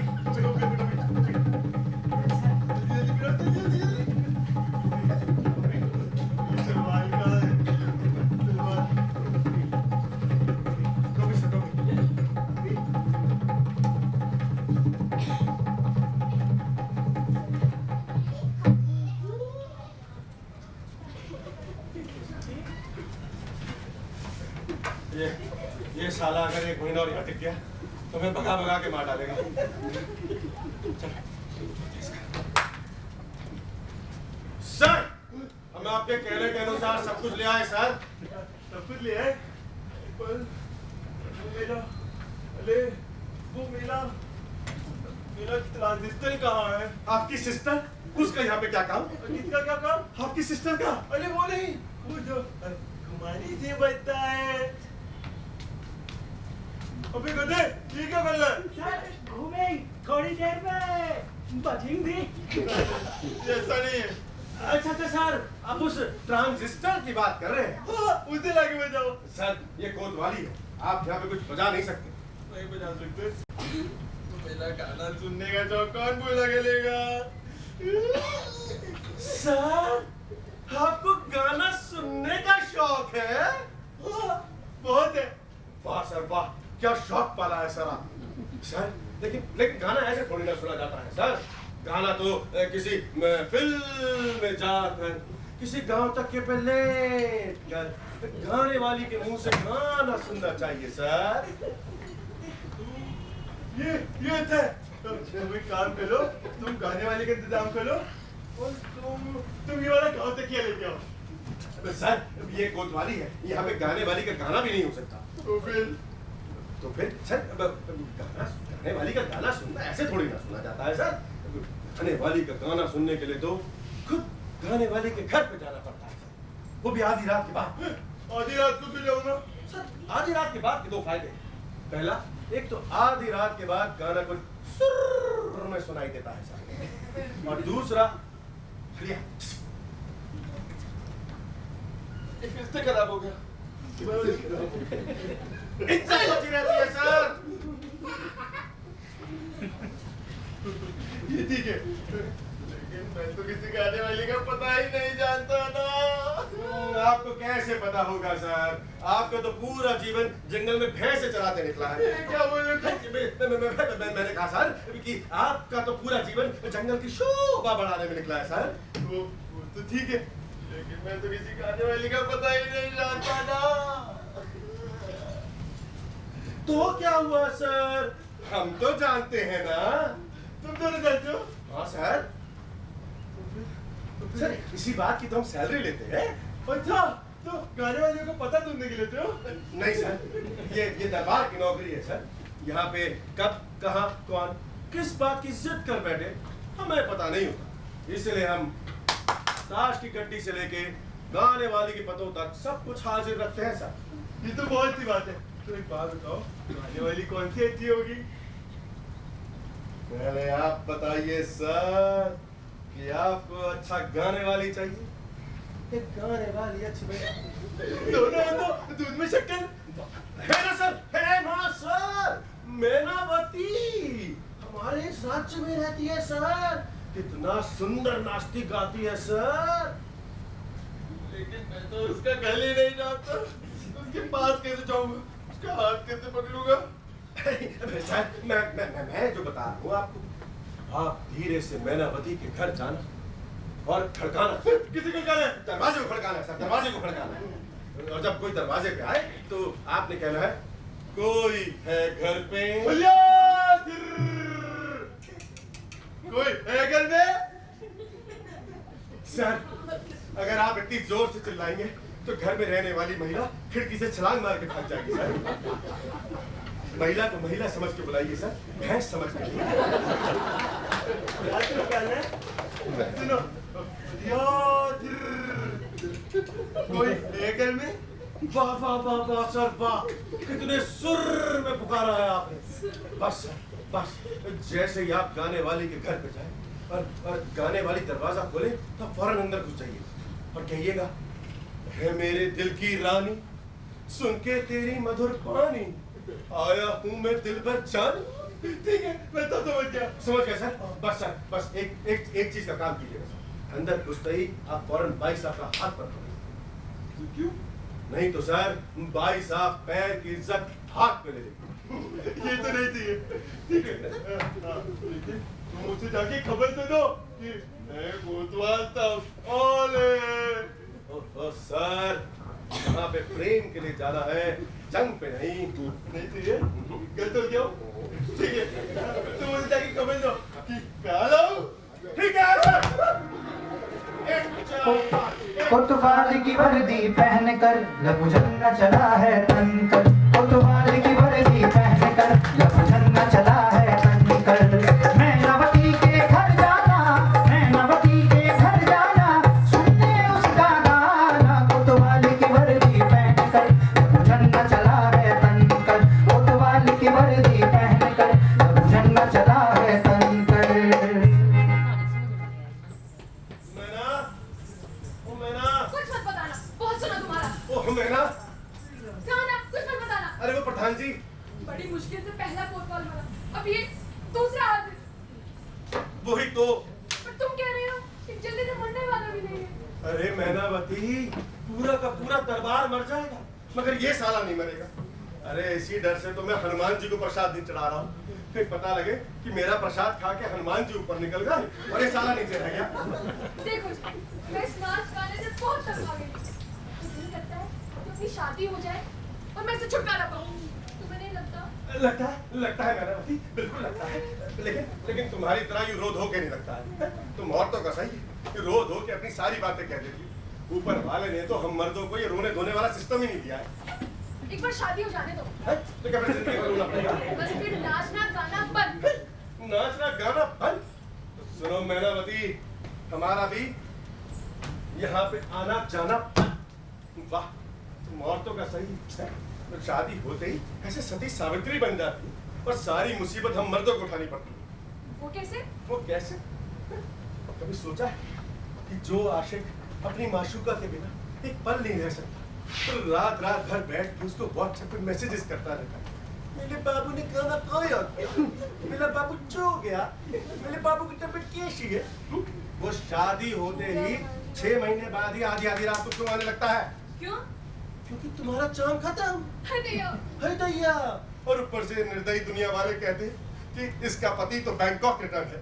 सलवार का है, सलवार। टोपी से टोपी। ये साला अगर 1 महीना और यहाँ टिक गया तो मैं भगा भगा के मार डालेगा। चल। सर हम आपके कहने के अनुसार सब कुछ ले आए सर। सब कुछ ले आए, पर वो मेरा, अरे वो मेरा ट्रांजिस्टर कहाँ है? आपकी सिस्टर, उसका यहाँ पे क्या काम? किसका क्या काम? आपकी सिस्टर का? अरे वो नहीं, वो जो घुमानी से बचता है। अबे गधे, ये क्या कर रहा है? सर घूमे थोड़ी देर में बजेंगे। ऐसा नहीं है। अच्छा सर आप उस ट्रांजिस्टर की बात कर रहे हैं? हाँ, उसे लाके बजाओ। सर ये कोतवाली है, आप यहाँ पे कुछ बजा नहीं सकते। नहीं बजा सकते। तो मेरा गाना सुनने का शौक कौन पूरा करेगा? सर आपको गाना सुनने का शौक है? हाँ, बहुत है। वाह सर वाह, क्या शौक पाला है सर आप। सर लेकिन गाना ऐसे थोड़ी ना सुना जाता है सर। गाना तो किसी फिल्म में जाकर किसी गांव तक के पे लेट कर गाने वाली के मुंह से गाना सुनना चाहिए सर। ये थे। तुम एक काम करो, तुम गाने वाले का इंतजाम करो और तुम आओ तकिया लेके आओ। अबे सर ये कोतवाली है, यहाँ पे गाने वाली का गाना भी नहीं हो सकता। तो फिर सर गाने वाली का गाना सुनना ऐसे थोड़ी ना सुना जाता है सर। गाने वाली का गाना सुनने के लिए तो खुद गाने वाले के घर पे जाना पड़ता है सर, वो भी आधी रात के बाद। आधी रात को क्यों जाऊंगा? सर आधी रात के बाद के दो फायदे। पहला, एक तो आधी रात के बाद गाना कोई सुर में सुनाई देता है सर, और दूसरा फिर खराब हो गया। इज्जत बची रहती है सर। ये ठीक है, लेकिन मैं तो किसी गाने वाले का पता ही नहीं जानता ना। आपको कैसे पता होगा सर? आपका तो पूरा जीवन जंगल में भैंस चराते निकला है। क्या बोले? मैंने कहा सर कि आपका तो पूरा जीवन जंगल की शोभा बढ़ाने में निकला है सर। वो तो ठीक है, लेकिन मैं तो किसी गाने वाले का पता ही नहीं जानता ना। तो क्या हुआ सर? हम तो जानते हैं ना। तुम दोनों जानते हो? हाँ सर। सर इसी बात की तो हम सैलरी लेते हैं। अच्छा, तो गाने वाले को पता ढूंढने के लेते हो? नहीं सर, ये दरबार की नौकरी है सर। यहाँ पे कब कहाँ कौन किस बात की जिद कर बैठे हमें पता नहीं होता, इसलिए हम ताश की गड्डी से लेके गाने वाली के पतों तक सब कुछ हाजिर रखते हैं सर। ये तो बहुत सी बात है। तो एक बात बताओ, गाने वाली कौन सी अच्छी होगी? पहले आप बताइए सर कि आपको अच्छा गाने वाली चाहिए, एक गाने वाली अच्छी बनी। दोनों है तो दूध में शक्कर है ना सर, है ना सर। मैनावती हमारे इस राज्य में रहती है सर, कितना सुंदर नाचती गाती है सर। लेकिन मैं तो उसका गल ही नहीं जानता, उसके पास कैसे जाऊंगा, उसका हाथ कैसे पकड़ूंगा? सर मैं जो बता रहा हूँ आपको, आप धीरे से मैनावती के घर जाना और खड़काना। किसी को कहना है? दरवाजे को खड़काना है सर, दरवाजे को खड़काना है। और जब कोई दरवाजे पे आए तो आपने कहना है कोई है घर पे? कोई है घर में? सर अगर आप इतनी जोर से चिल्लाएंगे तो घर में रहने वाली महिला खिड़की से छलांग मार के भाग जाएगी सर। महिला को महिला समझ के बुलाइए सर, भैंस समझ के। सुनो, कोई है घर में? वाह वाह वाह वाह सर वाह, कितने सुर में पुकारा है आपने। बस सर बस, जैसे ही आप गाने वाली के घर पे जाए और गाने वाली दरवाजा खोले तो फौरन अंदर घुस जाइए और कहिएगा, है मेरे दिल की रानी, सुन के तेरी मधुर पानी, आया हूँ मैं दिल भर जान। ठीक है, मैं तो समझ गया। समझ गए सर? बस सर बस एक चीज का काम कीजिएगा सर, अंदर घुसते ही आप फौरन भाई साहब का हाथ पकड़ो। क्यों? नहीं तो सर भाई साहब पैर की इज्जत हाथ पे ले लेंगे। ये तो नहीं चाहिए। ठीक है, लेकिन तुम मुझसे जाके खबर दे दो कि मैं कोतवाल था। ओले सर यहाँ पे प्रेम के लिए जाना है, जंग पे नहीं। नहीं चाहिए? गलत हो गया? ठीक है, तुम मुझे जाके खबर दो कि मैं आ रहा हूँ। ठीक है सर। कोतवाल की वर्दी पहनकर लघु झंडा चला है तनकर, कोतवाल की वर्दी पहनकर लघु झंडा चला है तनकर। मैनावती के घर जाना, मैनावती के घर जाना, सुनने उसका गाना, कोतवाल की वर्दी पहनकर लघु झंडा चला है तनकर, कोतवाल की वर्दी पहनकर लघु झंडा चला है तनकर। कुछ मत बताना, बहुत सुना तुम्हारा। ओह मैना, कहाँ ना, कुछ मत बताना। अरे वो प्रधान जी, बड़ी मुश्किल से पहला कोतवाल मरा, अब ये दूसरा आदमी। वही तो। पर तुम कह रहे हो कि जल्दी से मरने वाला भी नहीं है। अरे मैनावती, पूरा का पूरा दरबार मर जाएगा मगर ये साला नहीं मरेगा। अरे इसी डर से तो मैं हनुमान जी को प्रसाद नहीं चढ़ा रहा हूँ, फिर पता लगे कि मेरा प्रसाद खा के हनुमान जी ऊपर निकल गए और ये साला नीचे रह गया। देखो जी, मैं इस नाच गाने से बहुत तंग आ गई। मुझे नहीं लगता है कि अपनी शादी हो जाए और मैं इसे छुटकारा पाऊँ। तुम्हें नहीं लगता? लगता है मैनावती, बिल्कुल लगता है, लेकिन तुम्हारी तरह यूं रो धो के नहीं लगता है। तुम औरतों का सही रो धो के अपनी सारी बातें कह देती हूँ। ऊपर वाले ने तो हम मर्दों को ये रोने धोने वाला सिस्टम ही नहीं दिया है। एक बार शादी हो जाने दो। तो क्या फिर जिंदगी भर रोना पड़ेगा? बस फिर नाचना गाना बंद। नाचना गाना बंद? तो सुनो मैनावती, हमारा भी यहाँ पे आना जाना बंद। वाह, तुम औरतों का सही है। तो शादी होते ही ऐसे सती सावित्री बन जाती और सारी मुसीबत हम मर्दों को उठानी पड़ती। वो कैसे? वो कैसे? कभी सोचा है कि जो आशिक अपनी माशूका के बिना एक पल नहीं रह सकता, तो रात रात भर बैठ के उसको व्हाट्सएप पे मैसेजेस करता रहता है। मेरे बाबू ने खाना खाया, मेरा बाबू सो गया, मेरे बाबू की तबीयत कैसी है? वो शादी होते ही 6 महीने बाद ही आधी आधी रात को क्यों आने लगता है? क्यों? क्योंकि तुम्हारा चाम खत्म है दैया। है दैया। और ऊपर से निर्दयी दुनिया वाले कहते कि इसका पति तो बैंकॉक रिटर्न है।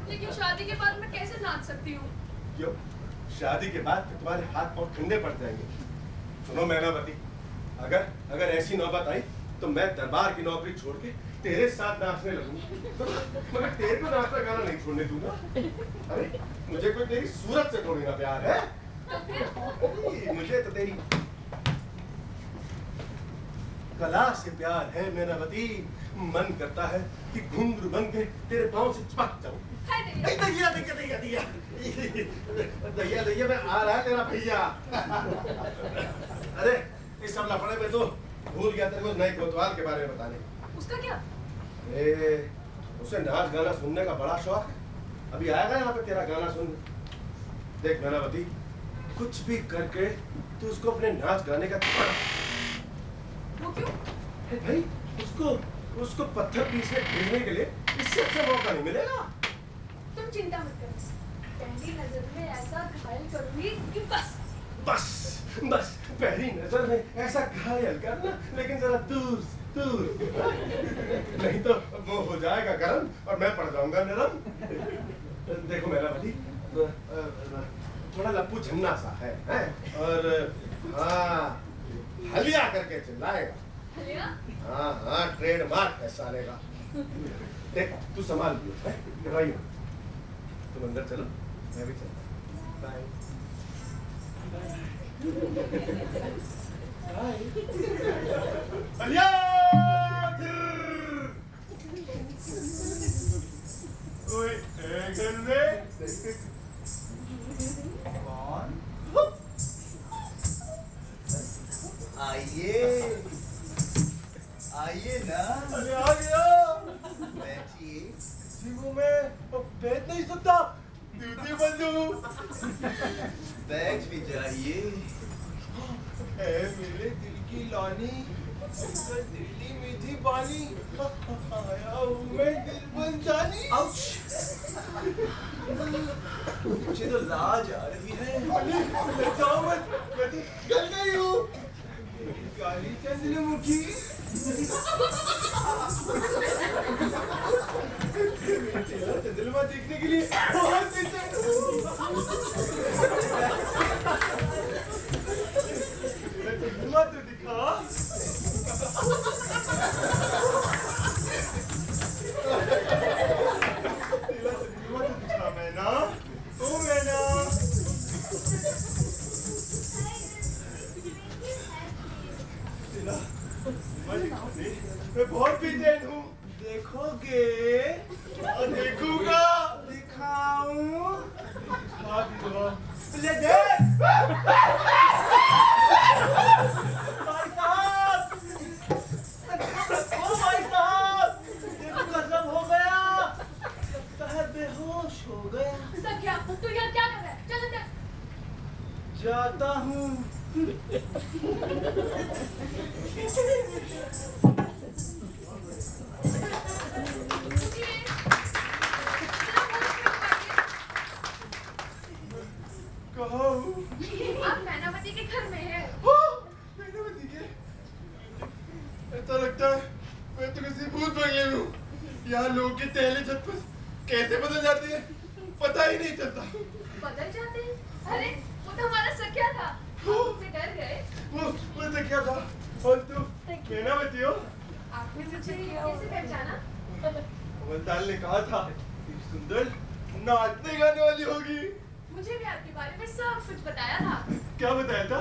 लेकिन शादी के बाद मैं कैसे नाच सकती हूँ? क्यों? शादी के बाद तुम्हारे हाथ पांव ठंडे पड़ जाएंगे। सुनो मैनावती, अगर ऐसी नौबत आई तो मैं दरबार की नौकरी छोड़ के तेरे साथ नाचने लगूंगा, मगर तेरे को नाचना गाना नहीं छोड़ने दूंगा। अरे मुझे कोई तेरी सूरत से थोड़ी ना प्यार है, तो फिर? मुझे तो तेरी कला से प्यार है मैनावती। मन करता है कि घुंघरू बन के तेरे पांव से चिपक जाऊं। दैया दैया दैया दैया दैया दैया मैं आ रहा है तेरा भैया। अरे इस सब लफड़े में तो भूल गया तेरे को नए कोतवाल के बारे में बताने। उसका क्या? उसे नाच गाना सुनने का बड़ा शौक है। अभी आएगा यहाँ पे तेरा गाना सुन। देख मैनावती, कुछ भी करके तू उसको अपने नाच गाने का वो क्यों? भाई उसको पत्थर पीछे भेजने के लिए इससे अच्छा मौका नहीं मिलेगा। तुम चिंता मत करो, पहली नजर में ऐसा घायल करूंगी कि बस पहली नजर में ऐसा घायल करना, लेकिन जरा दूर नहीं तो वो हो जाएगा गरम और मैं पड़ जाऊंगा नरम। देखो मैनावती, थोड़ा लप्पू झन्ना सा है और हाँ हलिया करके चिल्लाएगा। हाँ ट्रेडमार्क है साले का। देख तू संभाल भाई, तुम अंदर चलो, मैं भी चलता। बाय हलिया। कोई है घर में? कौन? आइए ना। अरे आ गया। बैठिए। जीवो में बैठ नहीं सकता, ड्यूटी बंद हूँ। बैठ भी जाइए। मेरे दिल की लानी, दिल्ली मीठी पानी, आया हूँ मैं दिल बन जानी। मुझे तो लाज आ रही है। जाओ मत, मैं तो गल गई हूँ। काली चंद्रमुखी चंद्रमा देखने के लिए बहुत चंद्रमा तो दिखा। चंद्रमा तो दिखा मैना, ओ मैना। मैं बहुत बेचैन हूँ। देखोगे? देखूंगा। दिखाऊं? दिखा भी दो। ले देख। भाई साहब, ओ भाई साहब, देखो गजब हो गया। लगता है बेहोश हो गया। सख्या, तू यहाँ क्या कर रहा है? चल अंदर। जाता हूँ। आप मैनावती के घर में हैं। मैनावती के? ऐसा लगता है मैं तो किसी भूत बंगले में हूँ। यहाँ लोगों की पहली छत पर कैसे बदल जाती है पता ही नहीं चलता। बदल जाते हैं? अरे वो तो हमारा सख्या था, उससे डर गए। वो सख्या था और तुम मैनावती हो। आपने मुझे कैसे पहचाना? अमलताल ने कहा था, सुंदर नाचने गाने वाली होगी। मुझे भी आपके बारे में सब कुछ बताया था। क्या बताया था?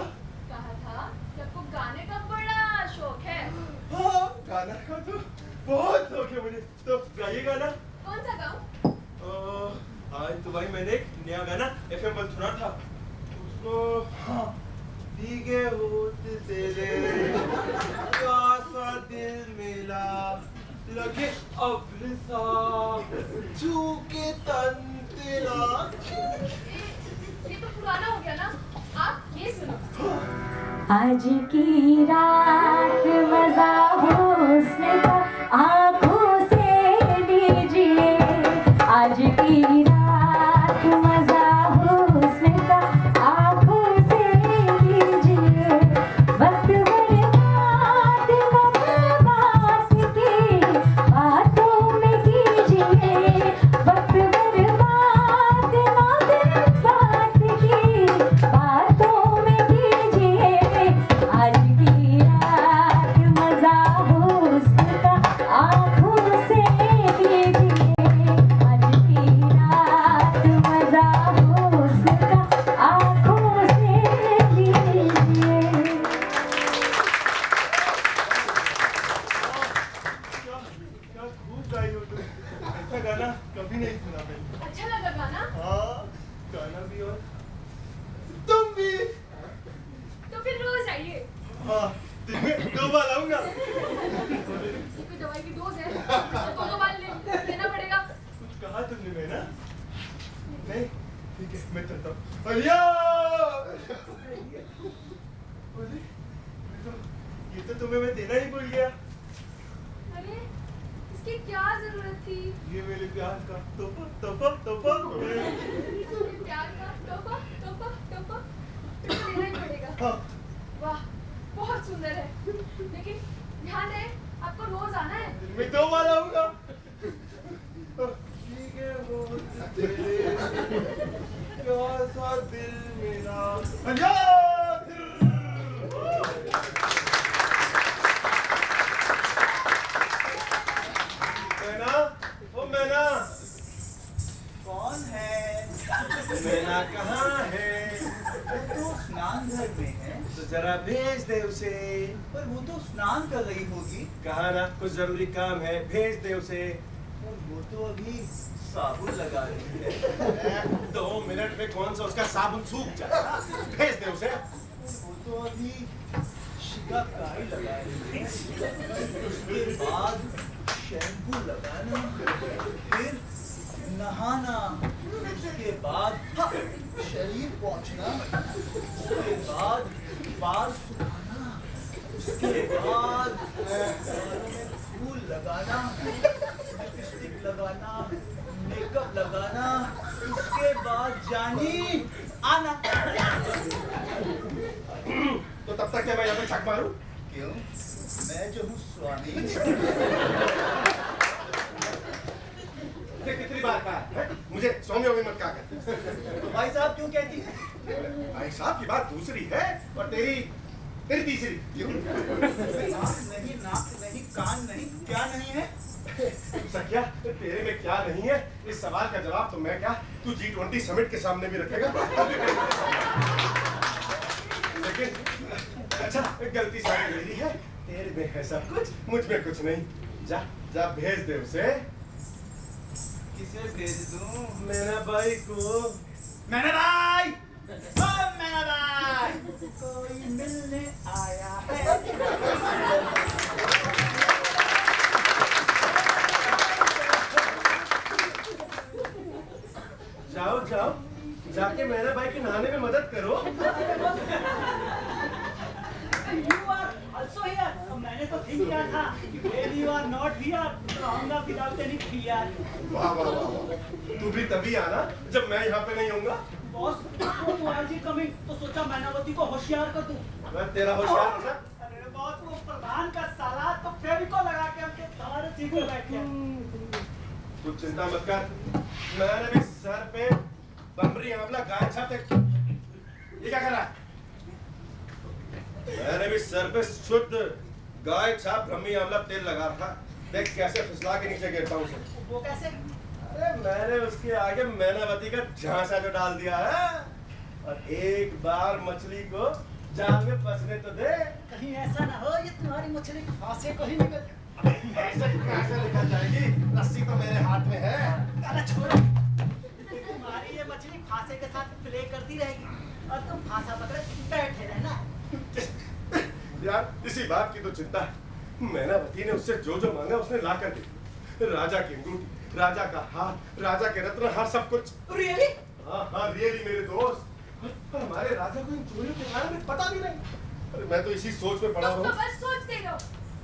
कहा था कि आपको गाने का बड़ा शौक है। हाँ, गाना का तो बहुत शौक है मुझे। तो गाइए गाना। कौन सा गाऊं? आज तो भाई मैंने एक नया गाना FM पर सुना था। उसको भीगे होठ तेरे प्यासा दिल मिला लगे अब्र सा छू के तन तेरा। ये तो पुराना हो गया ना। आप ये सुनो। आज की रात मजा हुस्न का आंखों से लीजिए। आज की रात मजा हुस्न का आंखों से लीजिए। वक्त बर्बाद कब बात की बातों में कीजिए। वक्त बर्बाद कब बात की बातों में कीजिए। आज की रात मजा हुस्न का आंखों से लीजिए। आज की रात मजा हुस्न का आंखों से लीजिए। क्या खूब गाई हो तुम। ऐसा गाना कभी नहीं सुना मैंने। अच्छा लगा गाना? हाँ, गाना भी और तुम भी। तो फिर रोज आइए। हाँ, दिन में 2 बार आऊंगा। कोई दवाई की डोज है तो 2 बार लेना पड़ेगा। कुछ कहा तुमने मैं ना? नहीं, ठीक है मैं चलता हूँ। भैया! बोले, ये तो तुम्हें मैं देना ही भूल गया। अरे इसकी क्या जरूरत थी? ये मेरे प्यार का तोहफा तोहफा तोहफा। प्यार का तोहफा तोहफा तोहफा तो लेना ही पड़ेगा। हाँ। वाह बहुत सुंदर है। लेकिन ध्यान रहे आपको रोज आना है। मैं 2 बार आऊंगा। ठीक है वो तेरे प्यासा दिल मेरा। भैया! मैना, ओ मैना। कौन है? मैना कहाँ है? वो तो स्नान घर में है। तो जरा भेज दे उसे। पर वो तो स्नान कर रही होगी। कहा ना कुछ जरूरी काम है, भेज दे उसे। और वो तो अभी साबुन लगा रही है। 2 मिनट में कौन सा उसका साबुन सूख जाएगा। भेज दे उसे। वो तो अभी शिकाकाई लगा रही है। उसके बाद शैम्पू लगाना, फिर नहाना, उसके बाद शरीर पोंछना, उसके बाद बाल सुखाना, उसके बाद बालों में फूल लगाना, लिपस्टिक लगाना, मेकअप लगाना, उसके बाद जानी आना। तो तब तक क्या मैं यहाँ पे छक मारूं? क्यों? मैं जो हूँ स्वामी। कितनी बार कहा है? मुझे स्वामी ओमी मत कहा कर। तो भाई साहब क्यों कहती है? भाई साहब की बात दूसरी है और तेरी तीसरी। क्यों? नाक नहीं, कान नहीं, क्या नहीं है? सखिया, तेरे में क्या नहीं है? इस सवाल का जवाब तो मैं क्या, तू G20 समिट के सामने भी रखेगा। लेकिन अच्छा, गलती सारी मेरी है। तेरे में है सब कुछ, मुझ में कुछ नहीं। जा जा भेज दे उसे। किसे भेज दूं? मैना भाई को। मैना भाई! ओ मैना भाई! कोई मिलने आया है। जाओ जाओ, जाके मैना भाई के नहाने में मदद करो। You are also here. मैंने तो ठीक किया था कि when you are not here, तो आऊंगा without any fear. वाह वाह वाह, तू भी तभी आना जब मैं यहाँ पे नहीं होऊंगा। बॉस, मोहन जी कमिंग, तो सोचा मैनावती को होशियार कर दूं। मैं तेरा होशियार हूँ। अरे बॉस, वो प्रधान का साला तो फेविको लगा के हमके तुम्हारे सीट पे बैठ गया। कुछ चिंता मत कर, मैंने भी सर पे बमरी आंवला गाय छाप। ये क्या कर रहा है? मैंने भी सर पे शुद्ध गाय छाप ब्रह्मी आंवला तेल लगा रखा। देख कैसे फिसला के नीचे गिरता हूँ। वो कैसे? अरे मैंने उसके आगे मैनावती का झांसा जो डाल दिया है, और एक बार मछली को जाल में फंसने तो दे। कहीं ऐसा ना हो ये तुम्हारी मछली फांसे को ही निकल। ऐसे कैसे निकल जाएगी? रस्सी तो मेरे हाथ में है। अरे छोड़ो, तुम्हारी ये मछली फांसे के साथ प्ले करती रहेगी और तुम फांसा पकड़े बैठे रहना। यार इसी बात की तो चिंता है। मैनावती ने उससे जो जो मांगा उसने ला कर दी। राजा की अंगूठी, राजा का हार, राजा के रत्न हार, सब कुछ। रियली? हाँ रियली मेरे दोस्त। पर हमारे राजा को इन चोरियों के बारे में पता भी नहीं। अरे मैं तो इसी सोच में पड़ा तो हूँ। बस सोचते रहो।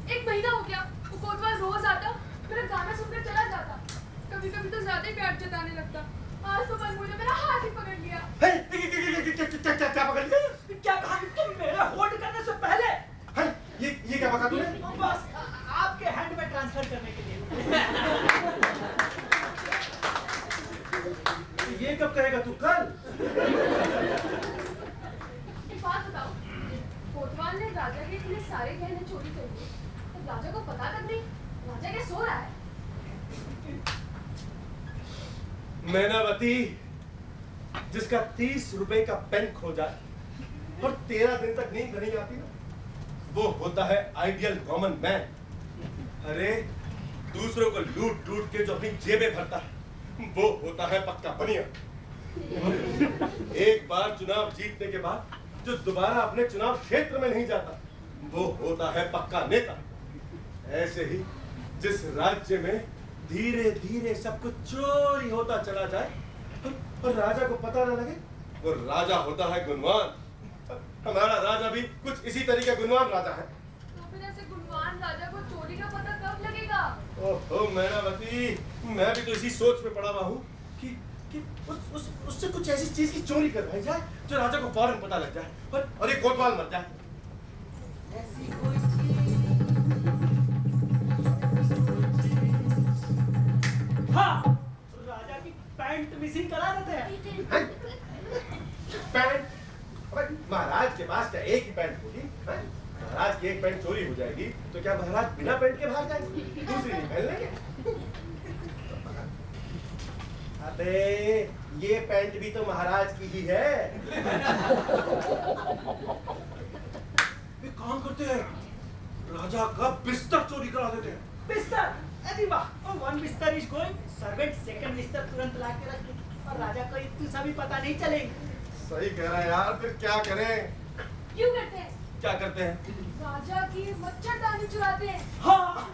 1 महीना हो गया, वो कोतवाल रोज आता, मेरा गाना सुनकर चला जाता। कभी कभी तो ज्यादा ही प्यार जताने लगता। आज तो बस मुझे मेरा हाथ ही पकड़ लिया। क्या पकड़ लिया? क्या कहा तुम मेरे होल्ड करने से पहले? ये क्या पकड़ा तूने? बस आपके हैंड में ट्रांसफर करने के लिए। ये कब कहेगा तू? कल? एक बात बताओ, कोतवाल ने राजा के इतने सारे गहने चोरी कर लिए, तो राजा को पता तक नहीं। राजा क्या सो रहा है? मैनावती, जिसका 30 रुपए का पेन खो जाए और 13 दिन तक नींद नहीं आती ना, वो होता है आइडियल कॉमन मैन। अरे दूसरों को लूट लूट के जो अपनी जेबें भरता है, वो होता है पक्का बनिया। एक बार चुनाव जीतने के बाद जो दोबारा अपने चुनाव क्षेत्र में नहीं जाता, वो होता है पक्का नेता। ऐसे ही जिस राज्य में धीरे धीरे सब कुछ चोरी होता चला जाए और राजा को पता न लगे, वो राजा होता है गुणवान। हमारा राजा भी कुछ इसी तरीके गुणवान राजा है। तो फिर ऐसे गुणवान राजा को चोरी का पता कब लगेगा? ओहो मैनावती, मैं भी तो इसी सोच में पड़ा हुआ हूँ कि उससे कुछ ऐसी चीज की चोरी करवाई जाए जो राजा को फौरन पता लग जाए और ये कोतवाल मर जाए। ऐसी कोई चीज। हाँ, राजा की पैंट मिसिंग करा देते हैं। पैंट? महाराज के पास क्या एक ही पैंट होगी? महाराज की एक पैंट चोरी हो जाएगी तो क्या महाराज बिना पैंट के बाहर जाएंगे? दूसरी नहीं पहन लेंगे? अबे ये पैंट भी तो महाराज की ही है। वे काम करते हैं, राजा का बिस्तर चोरी करा देते हैं। बिस्तर? अरे वाह, और 1 बिस्तर इज गोइंग, सर्वेंट 2nd बिस्तर तुरंत ला के रख दे और राजा को इतना सा भी पता नहीं चलेगा। सही कह रहा है यार, फिर क्या करें? क्यों करते हैं? क्या करते हैं? राजा की मच्छरदानी चुराते हैं। हाँ,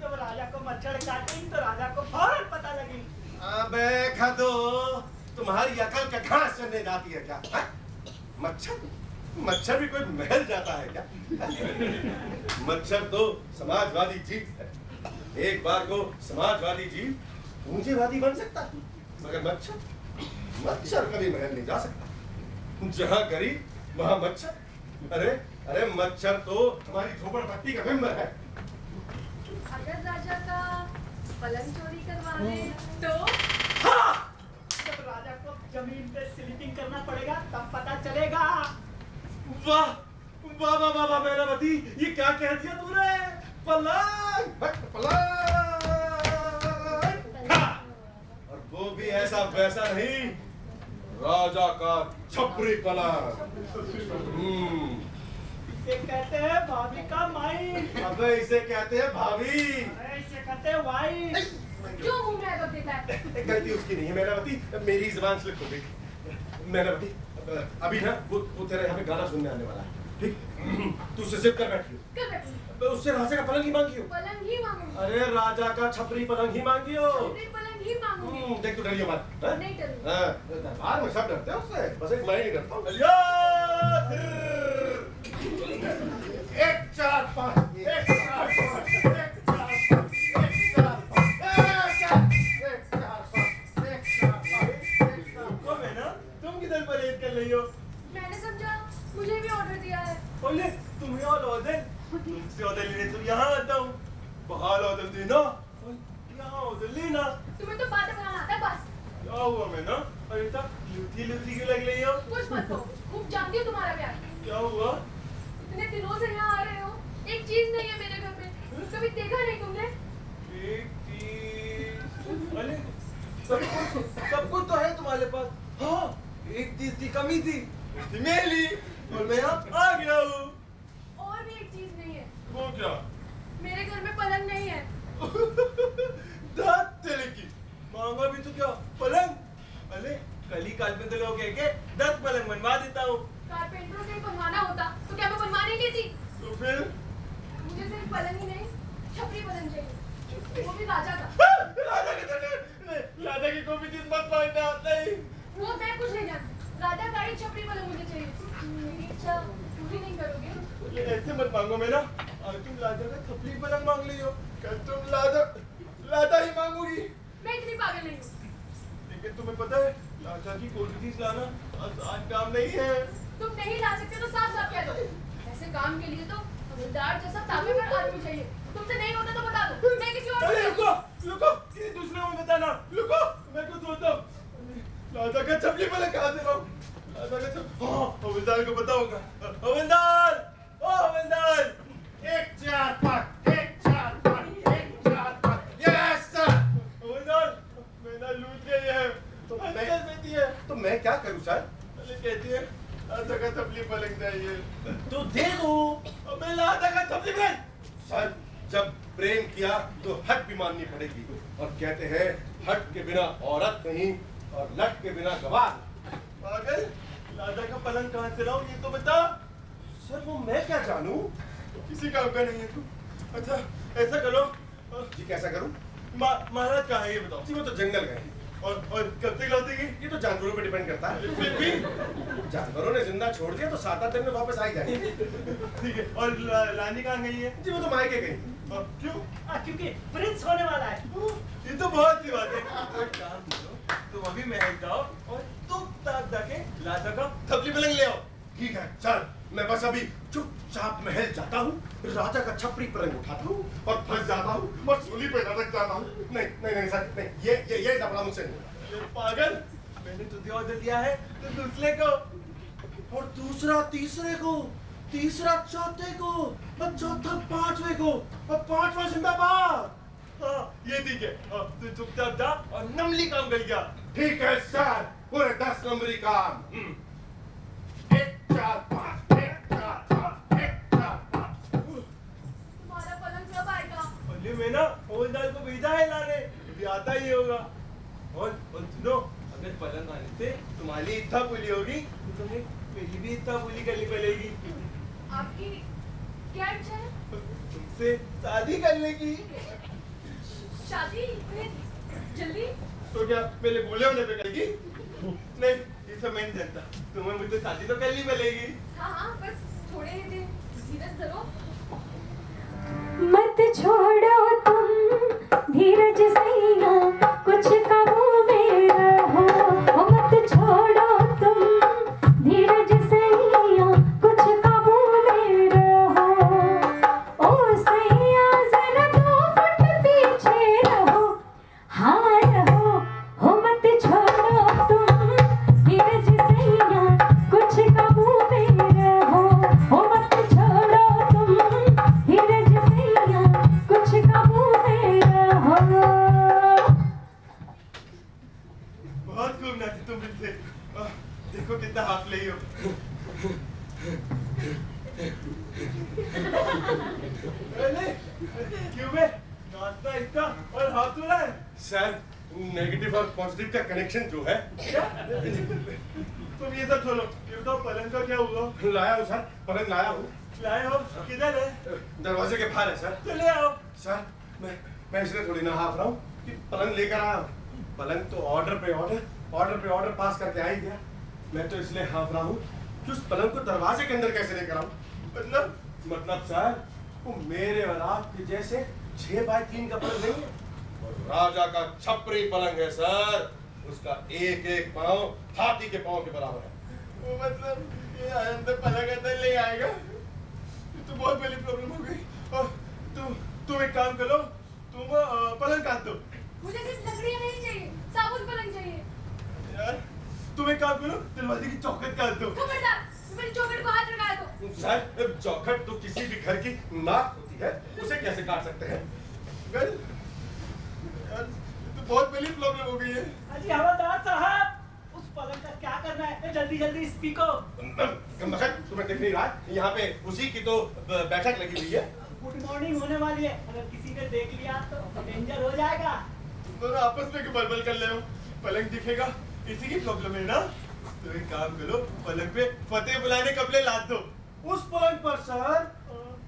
जब राजा को मच्छर काटेंगे तो राजा को फौरन पता लगेगा। अबे खदो, तुम्हारी अकल क्या घास चढ़ने जाती है क्या? है? मच्छर भी कोई महल जाता है क्या? मच्छर तो समाजवादी जीव है। एक बार को समाजवादी जीव पूंजीवादी बन सकता है, मगर मच्छर कभी महल नहीं जा सकता। जहाँ गरीब वहाँ मच्छर। अरे मच्छर तो हमारी झोपड़पट्टी का मेंबर है। अगर राजा का पलंग चोरी करवा दे तो? हाँ! जब राजा को जमीन पे स्लीपिंग करना पड़ेगा तब पता चलेगा। वाह वाह वाह वाह वाह मैनावती, ये क्या कह दिया तूने? पलंग और वो भी ऐसा वैसा नहीं, राजा का छपरी पलंग। इसे कहते हैं भाभी का माइंड। अबे इसे कहते हैं भाभी। अरे इसे कहते हैं वाइफ। क्यों घूम रहा है तो देता है? गलती उसकी नहीं है मैनावती, मेरी जुबान स्लिप हो गई। मैनावती अभी ना वो तेरे यहाँ पे गाना सुनने आने वाला है, ठीक? तू उससे जिद कर बैठी हो, उससे राजा का पलंग ही मांगियो। पलंग ही मांगूंगी। अरे राजा का छपरी पलंग ही मांगियो। पलंग ही मांगूंगी। देख तू डरियो मत। नहीं डरूंगी। दरबार में सब डरते हैं उससे, बस एक मैं ही डरता हूँ। 1 4 5 1 4 5 1 4 5 1 4 5 तुम किधर परहेज कर रही हो? मैंने समझा मुझे भी ऑर्डर दिया है। बोले तुम्हें और ऑर्डर? तुमसे ऑर्डर लेने तुम यहाँ आता हूँ। बाहर ऑर्डर देना, यहाँ ऑर्डर लेना। तुम्हें तो बातें बनाना आता है बस। क्या हुआ मैना? अरे तब लूथी क्यों लग रही हो? कुछ मत कहो, खूब जानती हूँ तुम्हारा प्यार। क्या हुआ? इतने दिनों से यहाँ आ रहे हो, एक चीज नहीं है मेरे घर पे, कभी देखा नहीं तुमने? एक चीज? अरे सब कुछ तो है तुम्हारे पास। हाँ, एक चीज की कमी थी, मेली, और मैं यहाँ आ गया हूँ। और भी एक चीज नहीं है। वो क्या? मेरे घर में पलंग नहीं है। दांत तेरे की मांगा भी तो क्या पलंग? अरे कल ही कारपेंटर लोग कह के 10 पलंग बनवा देता हूँ। कारपेंटरों से बनवाना होता तो क्या मैं बनवा नहीं देती? तो फिर मुझे सिर्फ पलंग ही नहीं, छपरी पलंग चाहिए, वो भी राजा का। राजा की कोई भी चीज मत मांगना। नहीं, वो मैं कुछ नहीं जानती, राजा का ही छपरी पलंग मुझे चाहिए। मेरी इच्छा पूरी नहीं करोगे? ऐसे मत मांगो मेरा। और तुम राजा का छपरी पलंग मांग ली हो, कल तुम राजा ही मांगोगी। मैं इतनी पागल नहीं हूँ। लेकिन तुम्हें पता है राजा की कोई चीज लाना आसान काम नहीं है। तुम नहीं ला सकते तो साफ साफ कह दो। ऐसे काम के लिए तो हवलदार जैसा ताकतवर आदमी चाहिए। तुमसे नहीं होता तो बता दो, मैं किसी और अरे को। रुको, किसी दूसरे को बताना। रुको, मैं कुछ सोचता हूँ। राजा का छपरी पलंग कहाँ से लाऊं? राजा का हवलदार को पता होगा। हवलदार, ओ हवलदार, 1 4 5 1 4 5 1 4 5। Yes sir. हवलदार, मैंने लूट गई है। तो मैं क्या करूं सर? अरे कहती है राजा का छपरी पलंग चाहिए। तो दे दो। अबे राजा का छपरी पलंग। सर, जब प्रेम किया तो हट भी माननी पड़ेगी, और कहते हैं हट के बिना औरत नहीं और लट के बिना गवाह। पागल, राजा का पलंग कहाँ से लाऊं ये तो बता। सर वो मैं क्या जानूं? किसी काम का नहीं है तू। अच्छा ऐसा करो। जी कैसा करूं? महाराज कहाँ है ये बताओ। जी वो तो जंगल गए। और कब तक लौटेगी? ये तो जानवरों पे डिपेंड करता है। फिर भी जानवरों ने जिंदा छोड़ दिया तो 7-8 दिन में वापस आ ही जाएंगे। ठीक है। और रानी कहाँ गई है? जी वो तो मायके गई। क्यों? क्योंकि प्रिंस होने वाला है। ये तो बहुत सी बात है। एक काम करो, तुम अभी महल जाओ और चुपचाप जाके राजा का छपरी पलंग ले आओ। ठीक है सर, मैं बस अभी चुपचाप महल जाता हूँ, राजा का छपरी पलंग उठाता हूँ और फंस जाता हूँ और सूली पे लटक जाता हूँ। नहीं सर, नहीं, ये डबला मुझसे नहीं। पागल, मैंने तुझे ऑर्डर दिया है तो दूसरे को, और दूसरा तीसरे को, तीसरा चौथे को, और चौथा पांचवे को, और पांचवा जिंदाबाद। हाँ ये ठीक है। तू चुपचाप जा और नमली काम कर गया। ठीक है सर, पूरे 10 नंबरी काम। 1 4 5 1 4 5 1 4 5। तुम्हारा पलंग कब आएगा? अरे मैं ना हवलदार को भेजा है लाने, अभी आता ही होगा। और सुनो, अगर पलंग आने से तुम्हारी इच्छा पूरी होगी तो तुम्हें मेरी भी इच्छा पूरी करनी पड़ेगी। आपकी क्या इच्छा है? तुमसे शादी करने की। शादी इतनी जल्दी? तो क्या पहले बोले होने पे करेगी? नहीं, ये सब मैं नहीं जानता। तुम्हें मुझसे शादी तो करनी पड़ेगी। हाँ बस थोड़े ही दिन धीरज धरो। मत छोड़ो तुम धीरज सैया, कुछ काबू में रहो। मत छोड़ो तुम धीरज सैया, कुछ काबू में रहो। ओ सैया जरा 2 फुट पीछे रहो, हाँ रहो। हो मत छोड़ो तुम धीरज सैया, कुछ काबू में रहो। हो मत छोड़ो तुम धीरज सैया, कुछ काबू में रहो। बहुत खूब नाची तुम मुझसे। देखो कितना हाफ ले हो। अरे क्यों बे नाचना इतना और हाथ धुला है? सर नेगेटिव और पॉजिटिव का कनेक्शन जो है। क्या? तुम ये सब छोड़ो, ये बताओ पलंग का क्या हुआ? लाया हूँ सर, पलंग लाया हूँ। लाए हो? किधर है? दरवाजे के बाहर है सर। तो ले आओ। सर मैं इसलिए थोड़ी ना हाफ रहा हूँ कि पलंग लेकर आया हूँ। पलंग तो ऑर्डर पे ऑर्डर पास करके आ ही गया। मैं तो इसलिए हाफ रहा हूँ कि उस पलंग को दरवाजे के अंदर कैसे लेकर आऊँ। मतलब सर वो मेरे और आपके जैसे 6 बाय 3 का पलंग नहीं है, और राजा का छपरी पलंग है सर। उसका एक एक पाँव हाथी के पाँव के बराबर है। वो मतलब ये अंदर पलंग अंदर ले आएगा? ये तो बहुत बड़ी प्रॉब्लम हो गई। और तुम एक काम करो, तुम पलंग काट दो। मुझे सिर्फ लकड़ियाँ नहीं चाहिए, साबुन पलंग चाहिए। यार तुम एक काम करो, दरवाजे की चौखट काट दो। खबरदार, मेरी चौखट को हाथ लगाया तो। सर चौखट तो किसी भी घर की नाक होती है, उसे कैसे काट सकते हैं? यार तो तो बहुत बड़ी प्रॉब्लम हो गई है। अजी हवलदार साहब, उस पलंग का क्या करना है? जल्दी जल्दी स्पीको। तुम्हें दिख नहीं रहा? यहाँ पे उसी की तो बैठक लगी हुई है। गुड मॉर्निंग होने वाली है, अगर किसी ने देख लिया तो डेंजर हो जाएगा। तुम दोनों आपस में क्यों बलबल कर ले हो? पलंग दिखेगा, इसी की प्रॉब्लम है ना? तो एक काम करो, पलंग पे फतेह बुलाने कपड़े लाद दो। उस पलंग पर सर?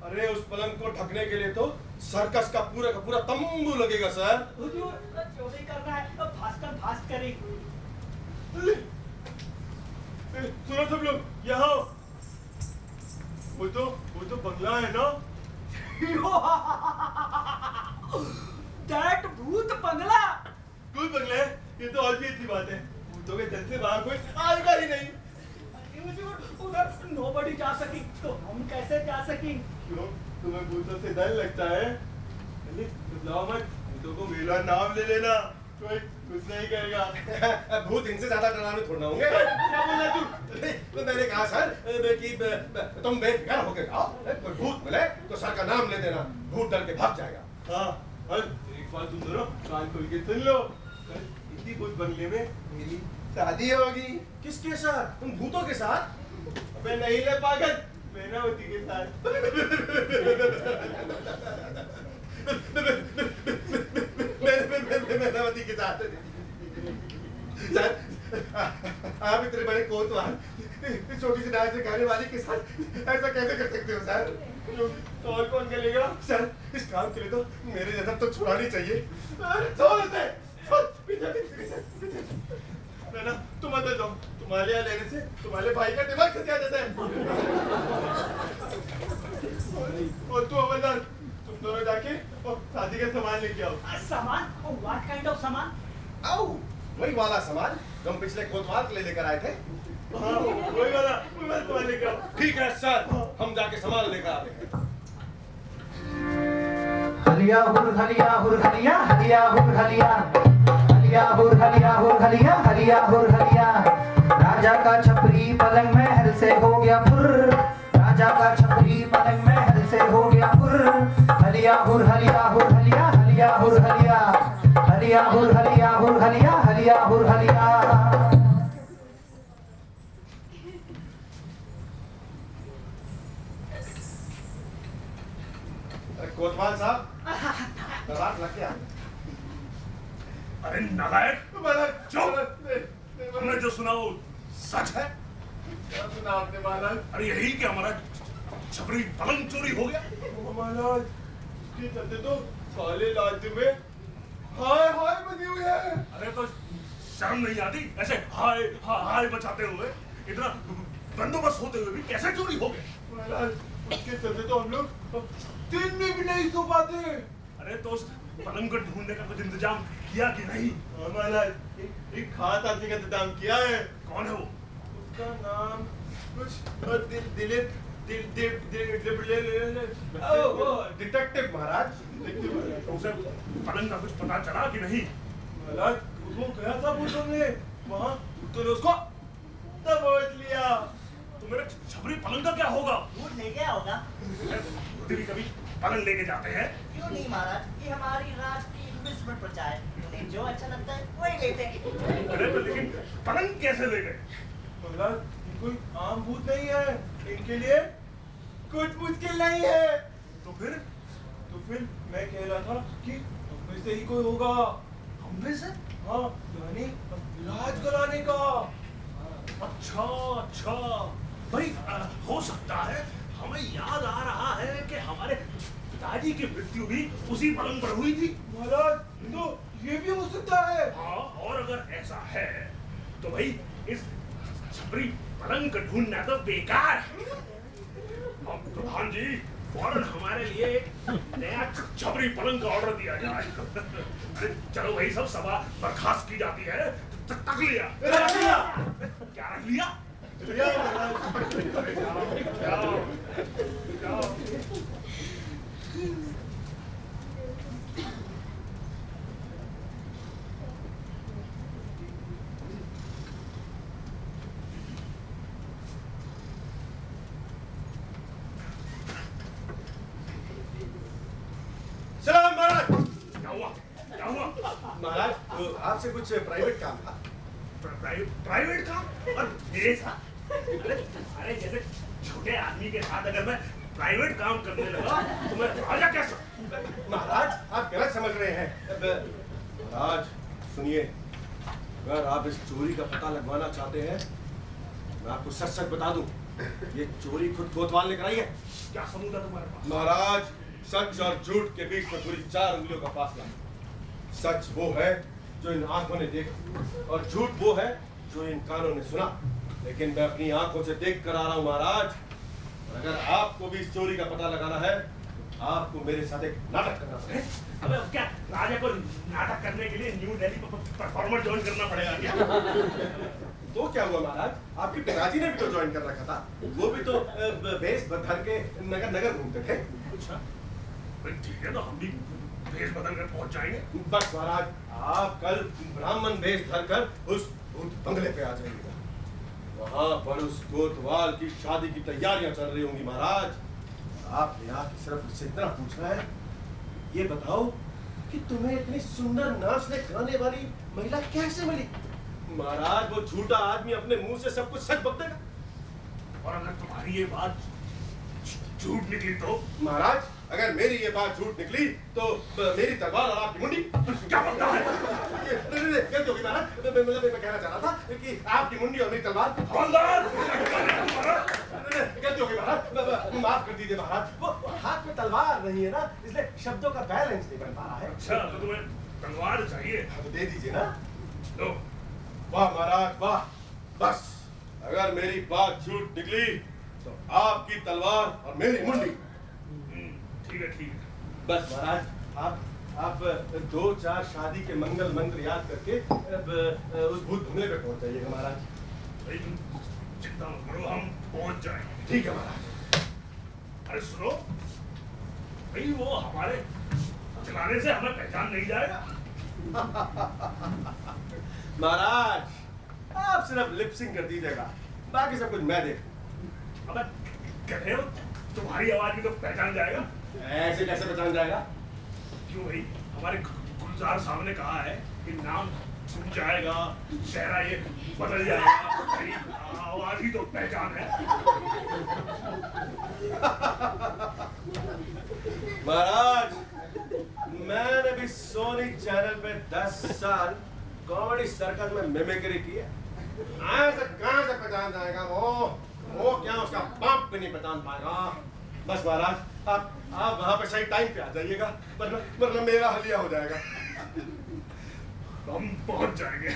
अरे उस पलंग को ढकने के लिए तो सर्कस का पूरा तंबू लगेगा सर। हुजूर, जो भी करना है तो फास्ट करें। सुनो सब लोग, यहाँ आओ। वो तो बंगला है ना? दैट भूत बंगला। भूत बंगला है? ये तो और भी अच्छी बात है। भूतों के दल से बाहर कोई आएगा ही नहीं। उधर नोबडी जा सकी तो हम कैसे जा सकी? क्यों? तुम्हें भूतों से डर लगता है? तो जाओ मत, भूतों को मेरा नाम ले लेना, कोई कुछ नहीं करेगा। भूत इनसे ज्यादा डरावने थोड़ा होंगे। क्या बोला तू? तो मैंने कहा सर कि तुम बेफिक्र होके आओ, कोई भूत मिले तो सर का नाम ले देना, भूत डर के भाग जाएगा। हाँ, और एक बात तुम दोनों कान खोल के सुन लो, कल इसी भूत बंगले में मेरी शादी होगी। किसके साथ? तुम भूतों के साथ? अबे नहीं ले पागल, मैनावती के साथ। मैनावती के साथ। सर, आप इतने बड़े कोतवाल छोटी सी नाक से खाने वाली के साथ ऐसा कैसे कर सकते हो सर? तो और कौन करेगा? सर, इस काम के लिए तो मेरे जन्म तो छुड़ानी चाहिए। ना तुम अंदर जाओ, तुम्हारे यहाँ लेने से तुम्हारे भाई का दिमाग सजा जाता है। और तू हवलदार, तुम दोनों जाके और शादी का सामान लेके आओ। सामान? व्हाट काइंड ऑफ सामान? आओ, वही वाला सामान जो हम पिछले कोतवाल के लिए लेकर आए थे। हाँ, वही वाला सामान लेके आओ। ठीक है सर, हम जाके सामान लेकर आते हैं। हलिया हुर हलिया हुर हलिया हलिया हुर हलिया हलिया हुर हलिया हुर हलिया हलिया हुर हलिया। राजा का छपरी पलंग महल से हो गया फुर, राजा का छपरी पलंग महल से हो गया फुर। हलिया हुर हलिया हुर हलिया हलिया हुर हलिया हलिया हुर हलिया हुर हलिया हलिया हुर हलिया। कोतवाल साहब, दरबार लग गया। अरे नालायक, चुप! हमने जो सुना वो सच है? क्या सुना आपने महाराज? अरे यही कि हमारा छपरी पलंग चोरी हो गया। महाराज, इसके चलते तो साले राज्य में हाय हाय बनी हुई है। अरे तो शर्म नहीं आती ऐसे हाय हाय बचाते हुए? इतना बंदोबस्त होते हुए भी कैसे चोरी हो गए? महाराज, उसके चलते तो हम लोग दिन में भी नहीं सो पाते। अरे तो उस पलंग को ढूंढने का कुछ इंतजाम किया कि नहीं? महाराज, एक खास आदमी का इंतजाम किया है। कौन है वो? उसका नाम कुछ दिलीप डिटेक्टिव महाराज। उसे पलंग का कुछ पता चला कि नहीं? महाराज, उसको गया था भूतों ने, वहाँ भूतों ने उसको दबोच लिया। तो मेरे छपरी पलंग का क्या होगा? भूत ले गया होगा। भी कभी पलंग लेके जाते हैं? क्यों नहीं महाराज, ये हमारी राज की इन्वेस्टमेंट प्रजा है, उन्हें जो अच्छा लगता है वही लेते हैं। अरे तो लेकिन पलंग कैसे ले गए? महाराज, ये कोई आम भूत नहीं है, इनके लिए कुछ मुश्किल नहीं है। तो फिर मैं कह रहा था कि हम में से ही कोई होगा। हम में से? हाँ, यानी राज कराने का। अच्छा भाई, हो सकता है। हमें याद आ रहा है कि हमारे पिताजी की मृत्यु भी उसी पलंग पर हुई थी। महाराज, तो ये भी हो सकता है। हाँ, और अगर ऐसा है तो भाई इस छपरी पलंग को ढूंढना तो बेकार है। अब प्रधान जी, फौरन हमारे लिए एक नया छपरी पलंग का ऑर्डर दिया जाए। अरे चलो भाई, सब सभा बर्खास्त की जाती है। तक लिया क्या रख लिया? सलाम महाराज। क्या हुआ? महाराज, तो आपसे कुछ प्राइवेट काम था। प्राइवेट काम? और मेरे साथ? अरे जैसे छोटे आदमी के साथ अगर मैं प्राइवेट काम करने लगा तो मैं राजा कैसा? महाराज आप गलत समझ रहे हैं। महाराज सुनिए, अगर आप इस चोरी का पता लगवाना चाहते हैं, मैं आपको सच सच बता दूं, ये चोरी खुद कोतवाल ने कराई है। क्या सबूत है तुम्हारे पास? महाराज सच और झूठ के बीच में पूरी 4 उंगलियों का फासला। सच वो है जो इन आंखों ने देखा और झूठ वो है जो इन कानों ने सुना। लेकिन मैं अपनी आंखों से देख कर आ रहा हूं महाराज। अगर आपको भी इस चोरी का पता लगाना है, आपको मेरे साथ एक नाटक करना पड़ेगा। अबे क्या राजा को नाटक करने के लिए न्यू दिल्ली परफॉर्मर ज्वाइन करना पड़ेगा क्या? तो क्या हुआ महाराज, आपके पिताजी ने भी तो ज्वाइन कर रखा था। वो भी तो भेष बदल के नगर नगर घूमते थे। अच्छा ठीक है, तो हम भी भेष बदल कर पहुंच जाएंगे। बस महाराज, आप कल ब्राह्मण भेष धर कर उस भूत बंगले पे आ जाइएगा। वहां पर उस कोतवाल की शादी की तैयारियां चल रही होंगी महाराज। आपने आके सिर्फ उससे इतना पूछना है, ये बताओ कि तुम्हें इतनी सुंदर नाचने गाने वाली महिला कैसे मिली? महाराज वो झूठा आदमी अपने मुंह से सब कुछ सच बक देगा। और अगर तुम्हारी ये बात झूठ निकली तो? महाराज अगर मेरी ये बात झूठ निकली तो मेरी तलवार और आपकी मुंडी। क्या बोलता है? गलती होगी महाराज। मैं कहना चाह रहा था कि आपकी मुंडी और मेरी तलवार। गलती होगी महाराज, माफ कर दीजिए महाराज। वो हाथ में तलवार नहीं है ना, इसलिए शब्दों का बैलेंस नहीं बन पा रहा है। अच्छा तो तुम्हें तलवार चाहिए? तो दे दीजिए ना। लो। वाह महाराज वाह। बस अगर मेरी बात झूठ निकली तो आपकी तलवार और मेरी मुंडी। ठीक है ठीक है। बस महाराज आप 2-4 शादी के मंगल मंत्र याद करके उस भूत बंगले पे पहुंच जाइएगा महाराज। भाई तुम चिंता मत करो, हम पहुंच जाएंगे। ठीक है महाराज। अरे सुनो भाई, वो हमारे चलाने से हमें पहचान नहीं जाएगा। महाराज आप सिर्फ लिपसिंग कर दीजिएगा, बाकी सब कुछ मैं देखूं। अबे कह रहे हो तुम्हारी आवाज भी तो पहचान जाएगा? ऐसे कैसे पहचान जाएगा? क्यों भाई, हमारे गुलजार साहब ने कहा है कि नाम सुन जाएगा, चेहरा ये बदल जाएगा, आवाज ही तो पहचान है। महाराज मैंने भी सोनी चैनल पे 10 साल कॉमेडी सर्कस में मिमिक्री की है। ऐसे कहां से पहचान जाएगा वो क्या उसका बाप भी नहीं पहचान पाएगा। बस महाराज आप वहां पे सही टाइम पे आ जाइएगा, वरना मेरा हलिया हो जाएगा। हम पहुंच जाएंगे।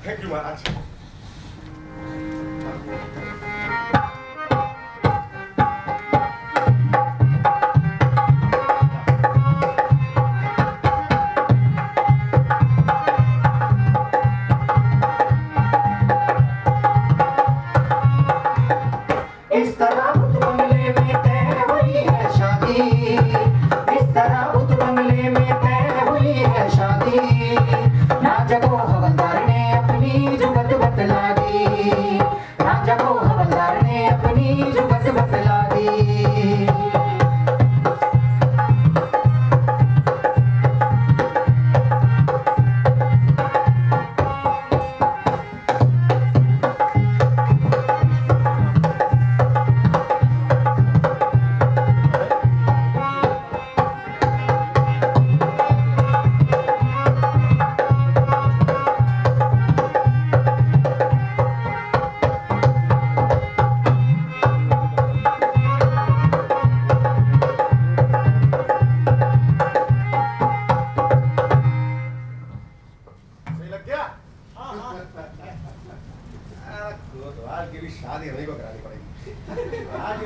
थैंक यू महाराज। इस तरह भूत बंगले में तय हुई है शादी। इस तरह भूत बंगले में तय हुई है शादी। राजा को हवलदार ने अपनी जुगत बतला दी। राजा को हवलदार ने अपनी जुगत बतला दी।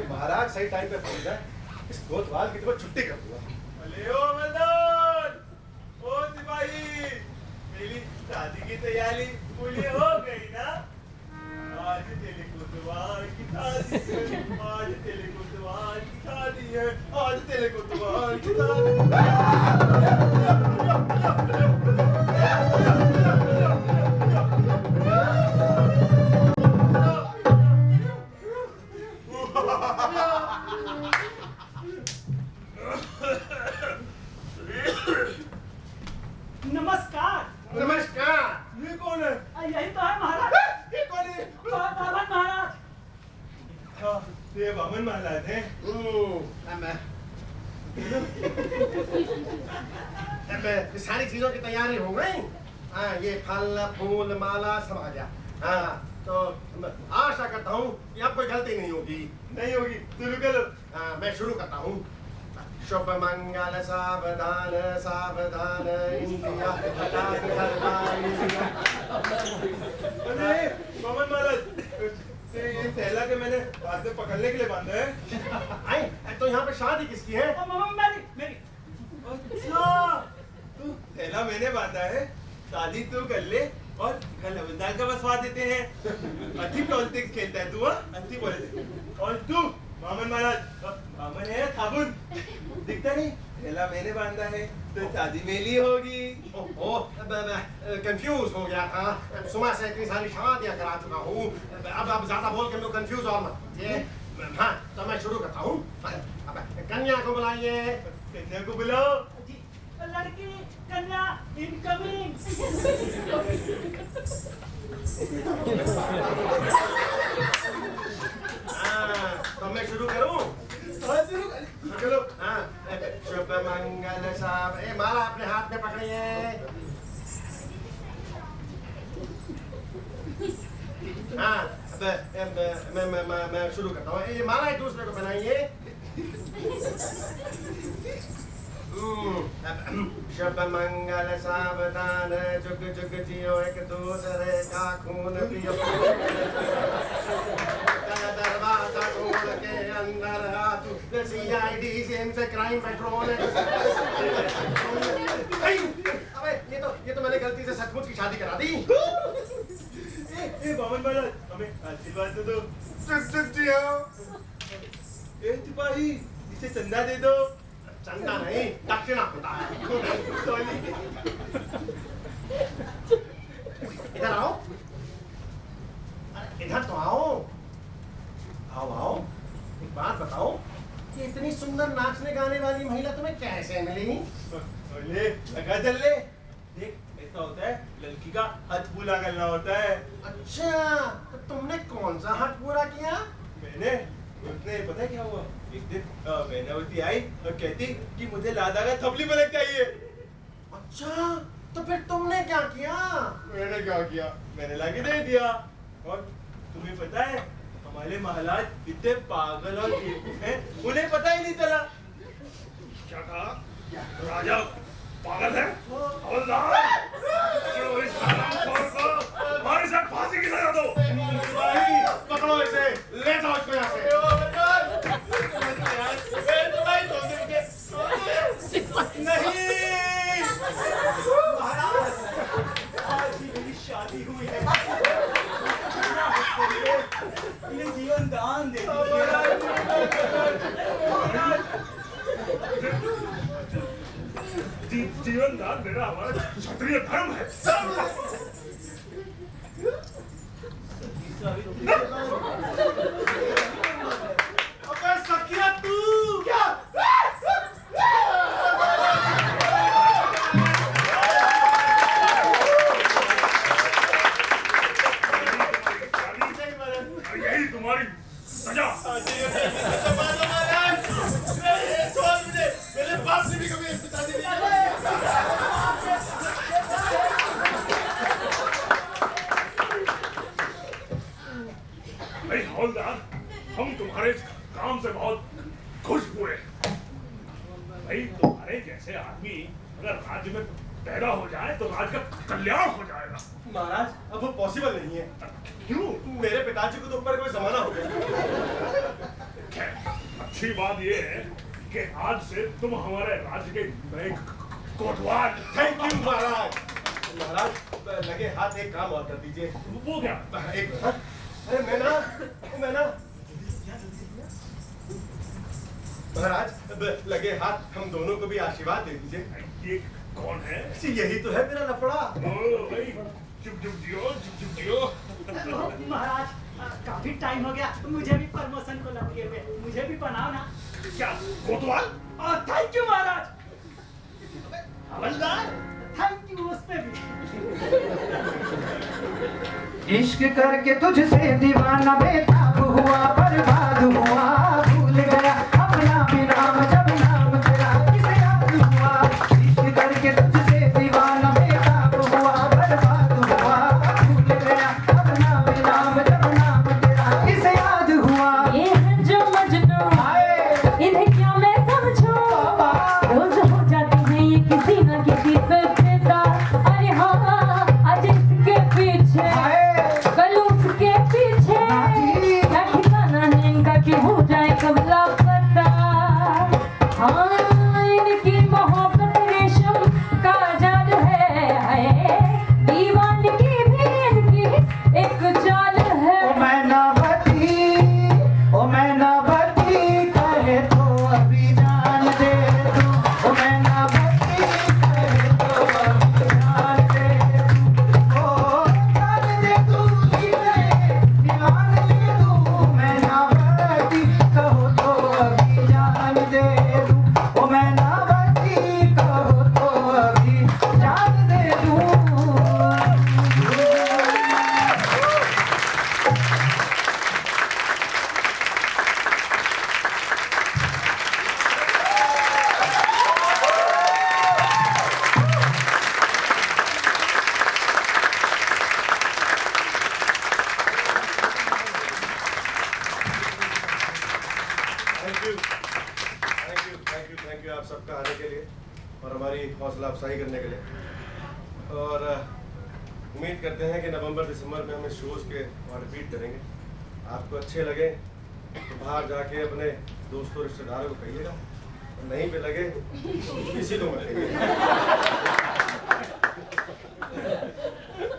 महाराज सही टाइम पे पहुंच जाए, इस कोतवाल की तो छुट्टी कर दूंगा। ओ सिपाही, मेरी शादी की तैयारी पूरी हो गई ना? आज तेरे कोतवाल की शादी है, आज तेरे कोतवाल की शादी है, आज तेरे कोतवाल की शादी। नमस्कार। ये बामन महाराज हैं। अब सारी चीजों की तैयारी हो गई। हाँ, ये फल फूल माला सब आ गया। हाँ, तो आशा करता हूँ कि अब कोई गलती नहीं होगी। नहीं होगी, शुरू करो। हाँ, मैं शुरू करता हूँ। शुभ मंगल सावधान सावधान इंडिया अरे बामन महाराज, ये थैला के मैंने हाथ से पकड़ने के लिए बांधा है। आई, तो यहाँ पे शादी किसकी है? मेरी। अच्छा, तू थैला मैंने बांधा है, शादी तू कर ले और घर हवलदार का बसवा देते हैं। अच्छी पॉलिटिक्स खेलता है तू, अच्छी पॉलिटिक्स। और तू बामन महाराज, बामन है साबुन, दिखता नहीं? थैला मैंने बांधा है तो शादी मेरी होगी। कंफ्यूज हो गया था। सुबह से इतनी सारी शादियां करा चुका हूँ। अब ज्यादा बोल के मैं कंफ्यूज और मत ये। हाँ, तो मैं शुरू करता हूँ। अब कन्या को बुलाइए। कन्या को बुलाओ। लड़की कन्या इनकमिंग। तो मैं शुरू करूँ? चलो। हाँ, शुभ मंगल साब। माला अपने हाथ में पकड़िए। हाँ, मैं शुरू करता हूँ। ये माला एक दूसरे को बनाइए। शुभ मंगल सावधान जुग जुग जियो एक दूसरे का खून पियो। दरवाजा खोल के अंदर हाथ CID से क्राइम पेट्रोल। अबे ये तो मैंने गलती से सचमुच की शादी करा दी। ए बामन महाराज, हमें आशीर्वाद तो दो। जुग जुग जियो। ए सिपाही, इसे चंदा दे दो। चंदा नहीं, दक्षिणा होता है। इधर आओ। इधर तो आओ। आओ। एक बात बताओ कि इतनी सुंदर नाचने गाने वाली महिला तुम्हें कैसे मिली? ले लगा चल ले। देख, ऐसा होता है, लड़की का हद पूरा करना होता है। अच्छा, तो तुमने कौन सा हद पूरा किया? मैंने उसने पता है क्या हुआ? एक दिन मैनावती आई और कहती कि मुझे लादा का थपली पलक चाहिए। अच्छा, तो फिर तुमने क्या किया? मैंने क्या किया? मैंने लाके दे दिया। और तुम्हें पता है, हमारे महाराज इतने पागल और बेवकूफ हैं, उन्हें पता ही नहीं चला। क्या कहा? राजा पागल है? हवलदार, पकड़ो इस हरामखोर को, हमारे साथ फांसी की सजा दो। पकड़ो इसे, ले जाओ इसको यहाँ से। नहीं, महाराज, आज ही मेरी शादी हुई है। इन्हें जीवन दान दे जीवन दान देना हमारा क्षत्रिय धर्म है। अबे सखिया तू क्या? यही तुम्हारी सजा। मेरे बाप ने भी कभी ऐसी शादी नहीं की। भाई हवलदार, हम तुम्हारे काम से बहुत खुश हुए। भाई तुम्हारे जैसे आदमी अगर राज्य में पैदा हो जाए तो राज्य का कल्याण हो जाएगा। महाराज, अब वो पॉसिबल नहीं है। क्यों? मेरे पिताजी को तो ऊपर कोई जमाना हो गया। अच्छी बात ये है कि आज से तुम हमारे राज्य के नए कोतवाल। थैंक यू महाराज। महाराज, लगे हाथ एक काम और कर दीजिए। वो क्या? एक, अरे मैं ना महाराज, लगे हाथ हम दोनों को भी आशीर्वाद दे दीजिए। ये कौन है? यही तो है मेरा लफड़ा। ओ भाई, चुप चुप जियो। महाराज, काफी टाइम हो गया, मुझे भी प्रमोशन को लगे हुए, मुझे भी बनाओ ना। क्या कोतवाल? Thank you Maharaj. Havildar, thank you उस पे भी। इश्क करके तुझसे दीवाना बेताब हुआ, बर्बाद हुआ, भूल गया अपना भी नाम, जब नाम तेरा किसे याद हुआ। इश्क करके तुझसे दीवाना बेताब हुआ, बर्बाद हुआ, भूल गया अपना भी नाम, जब नाम तेरा किसे याद हुआ। ये है जो मजनू, इन्हें क्या मैं समझूं, रोज हो जाते हैं ये किसी न किसी पे फिदा। अरे हाँ आज इसके पीछे कल उसके पीछे, क्या ठिकाना है इनका कि हो जाए कब लापता। हाँ इनकी मोहब्बत रेशम का जाल है, दीवानगी भी इनकी एक चाल है। ओ मैनावती कहे तो अभी जान दे तू, ओ मैनावती कहे तो अभी जान दे तू, ओ जान दे तू दीवान ले तू। मैनावती कहो तो अभी जान दे तू, ओ मैनावती कहो तो अभी जान दे तू। थैंक यू आप सबका आने के लिए और हमारी हौसला अफजाई करने के लिए। और उम्मीद करते हैं कि नवंबर दिसंबर में हम इस शोज के और रिपीट करेंगे। आपको अच्छे लगे तो बाहर जाके अपने दोस्तों रिश्तेदारों को कहिएगा, और नहीं पे लगे किसी को मत कहिएगा।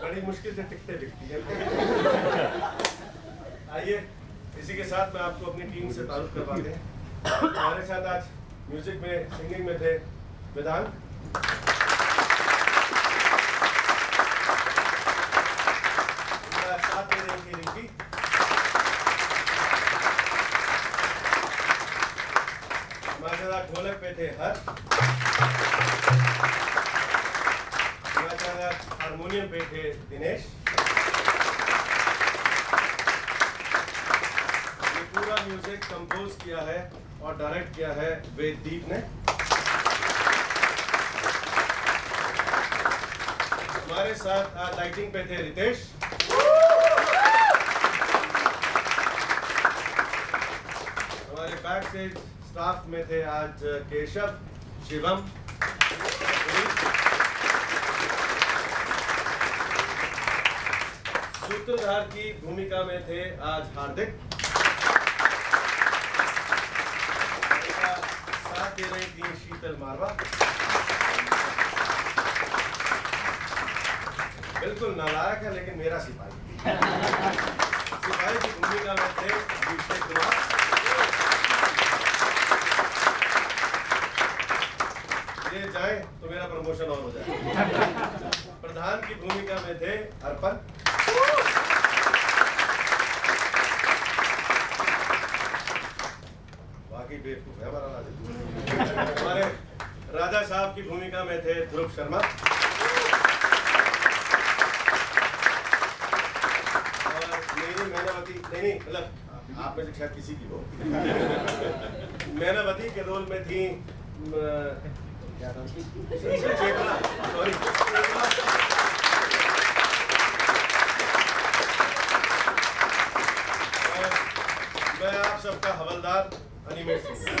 बड़ी मुश्किल से टिकटें बिकती हैं। आइए इसी के साथ मैं आपको अपनी टीम से तारुफ करवाते हैं। हमारे साथ आज म्यूजिक में सिंगिंग में थे वेदांत, साथ में रहेंगी रिंकी, हमारे साथ ढोलक पे थे हर, हमारे साथ हारमोनियम पे थे दिनेश। ये पूरा म्यूजिक कंपोज किया है और डायरेक्ट किया है वेददीप ने। हमारे साथ आज लाइटिंग पे थे रितेश, हमारे बैक स्टेज स्टाफ में थे आज केशव, शिवम, सूत्रधार की भूमिका में थे आज हार्दिक, साथ दे रही थी शीतल मारवा, बिल्कुल नालायक है लेकिन मेरा सिपाही। सिपाही की भूमिका में थे अभिषेक कुमार, ये जाए तो मेरा प्रमोशन और हो जाए। प्रधान की भूमिका में थे अर्पण, बाकी बेवकूफ है हमारा राजा। हमारे राजा साहब की भूमिका में थे ध्रुव शर्मा, नहीं मतलब आप में से शायद किसी की हो। मैनावती के रोल में थी क्या नाम थी? चेतना, सॉरी। मैं आप सबका हवलदार अनिमेश सिंह।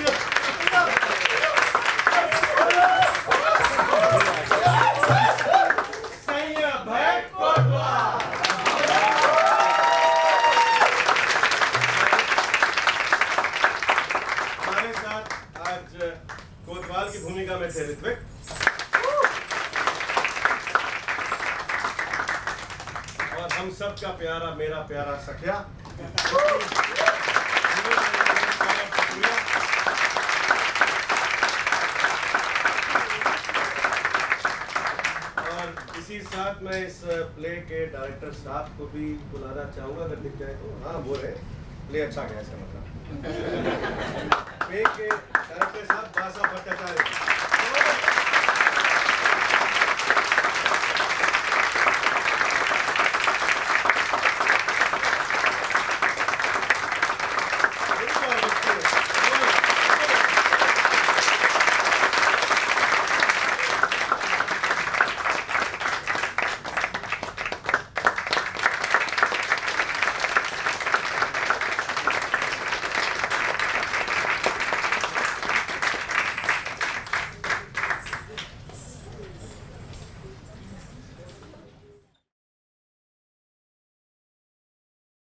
कोतवाल की भूमिका में थे ऋत्विक, और हम सब का प्यारा मेरा प्यारा सखिया और इसी साथ मैं इस प्ले के डायरेक्टर साहब को भी बुलाना चाहूंगा अगर दिख जाए तो। हाँ बोल रहे प्ले अच्छा गया इसका मतलब। प्ले के डायरेक्टर साहब बासा भट्टाचार्य।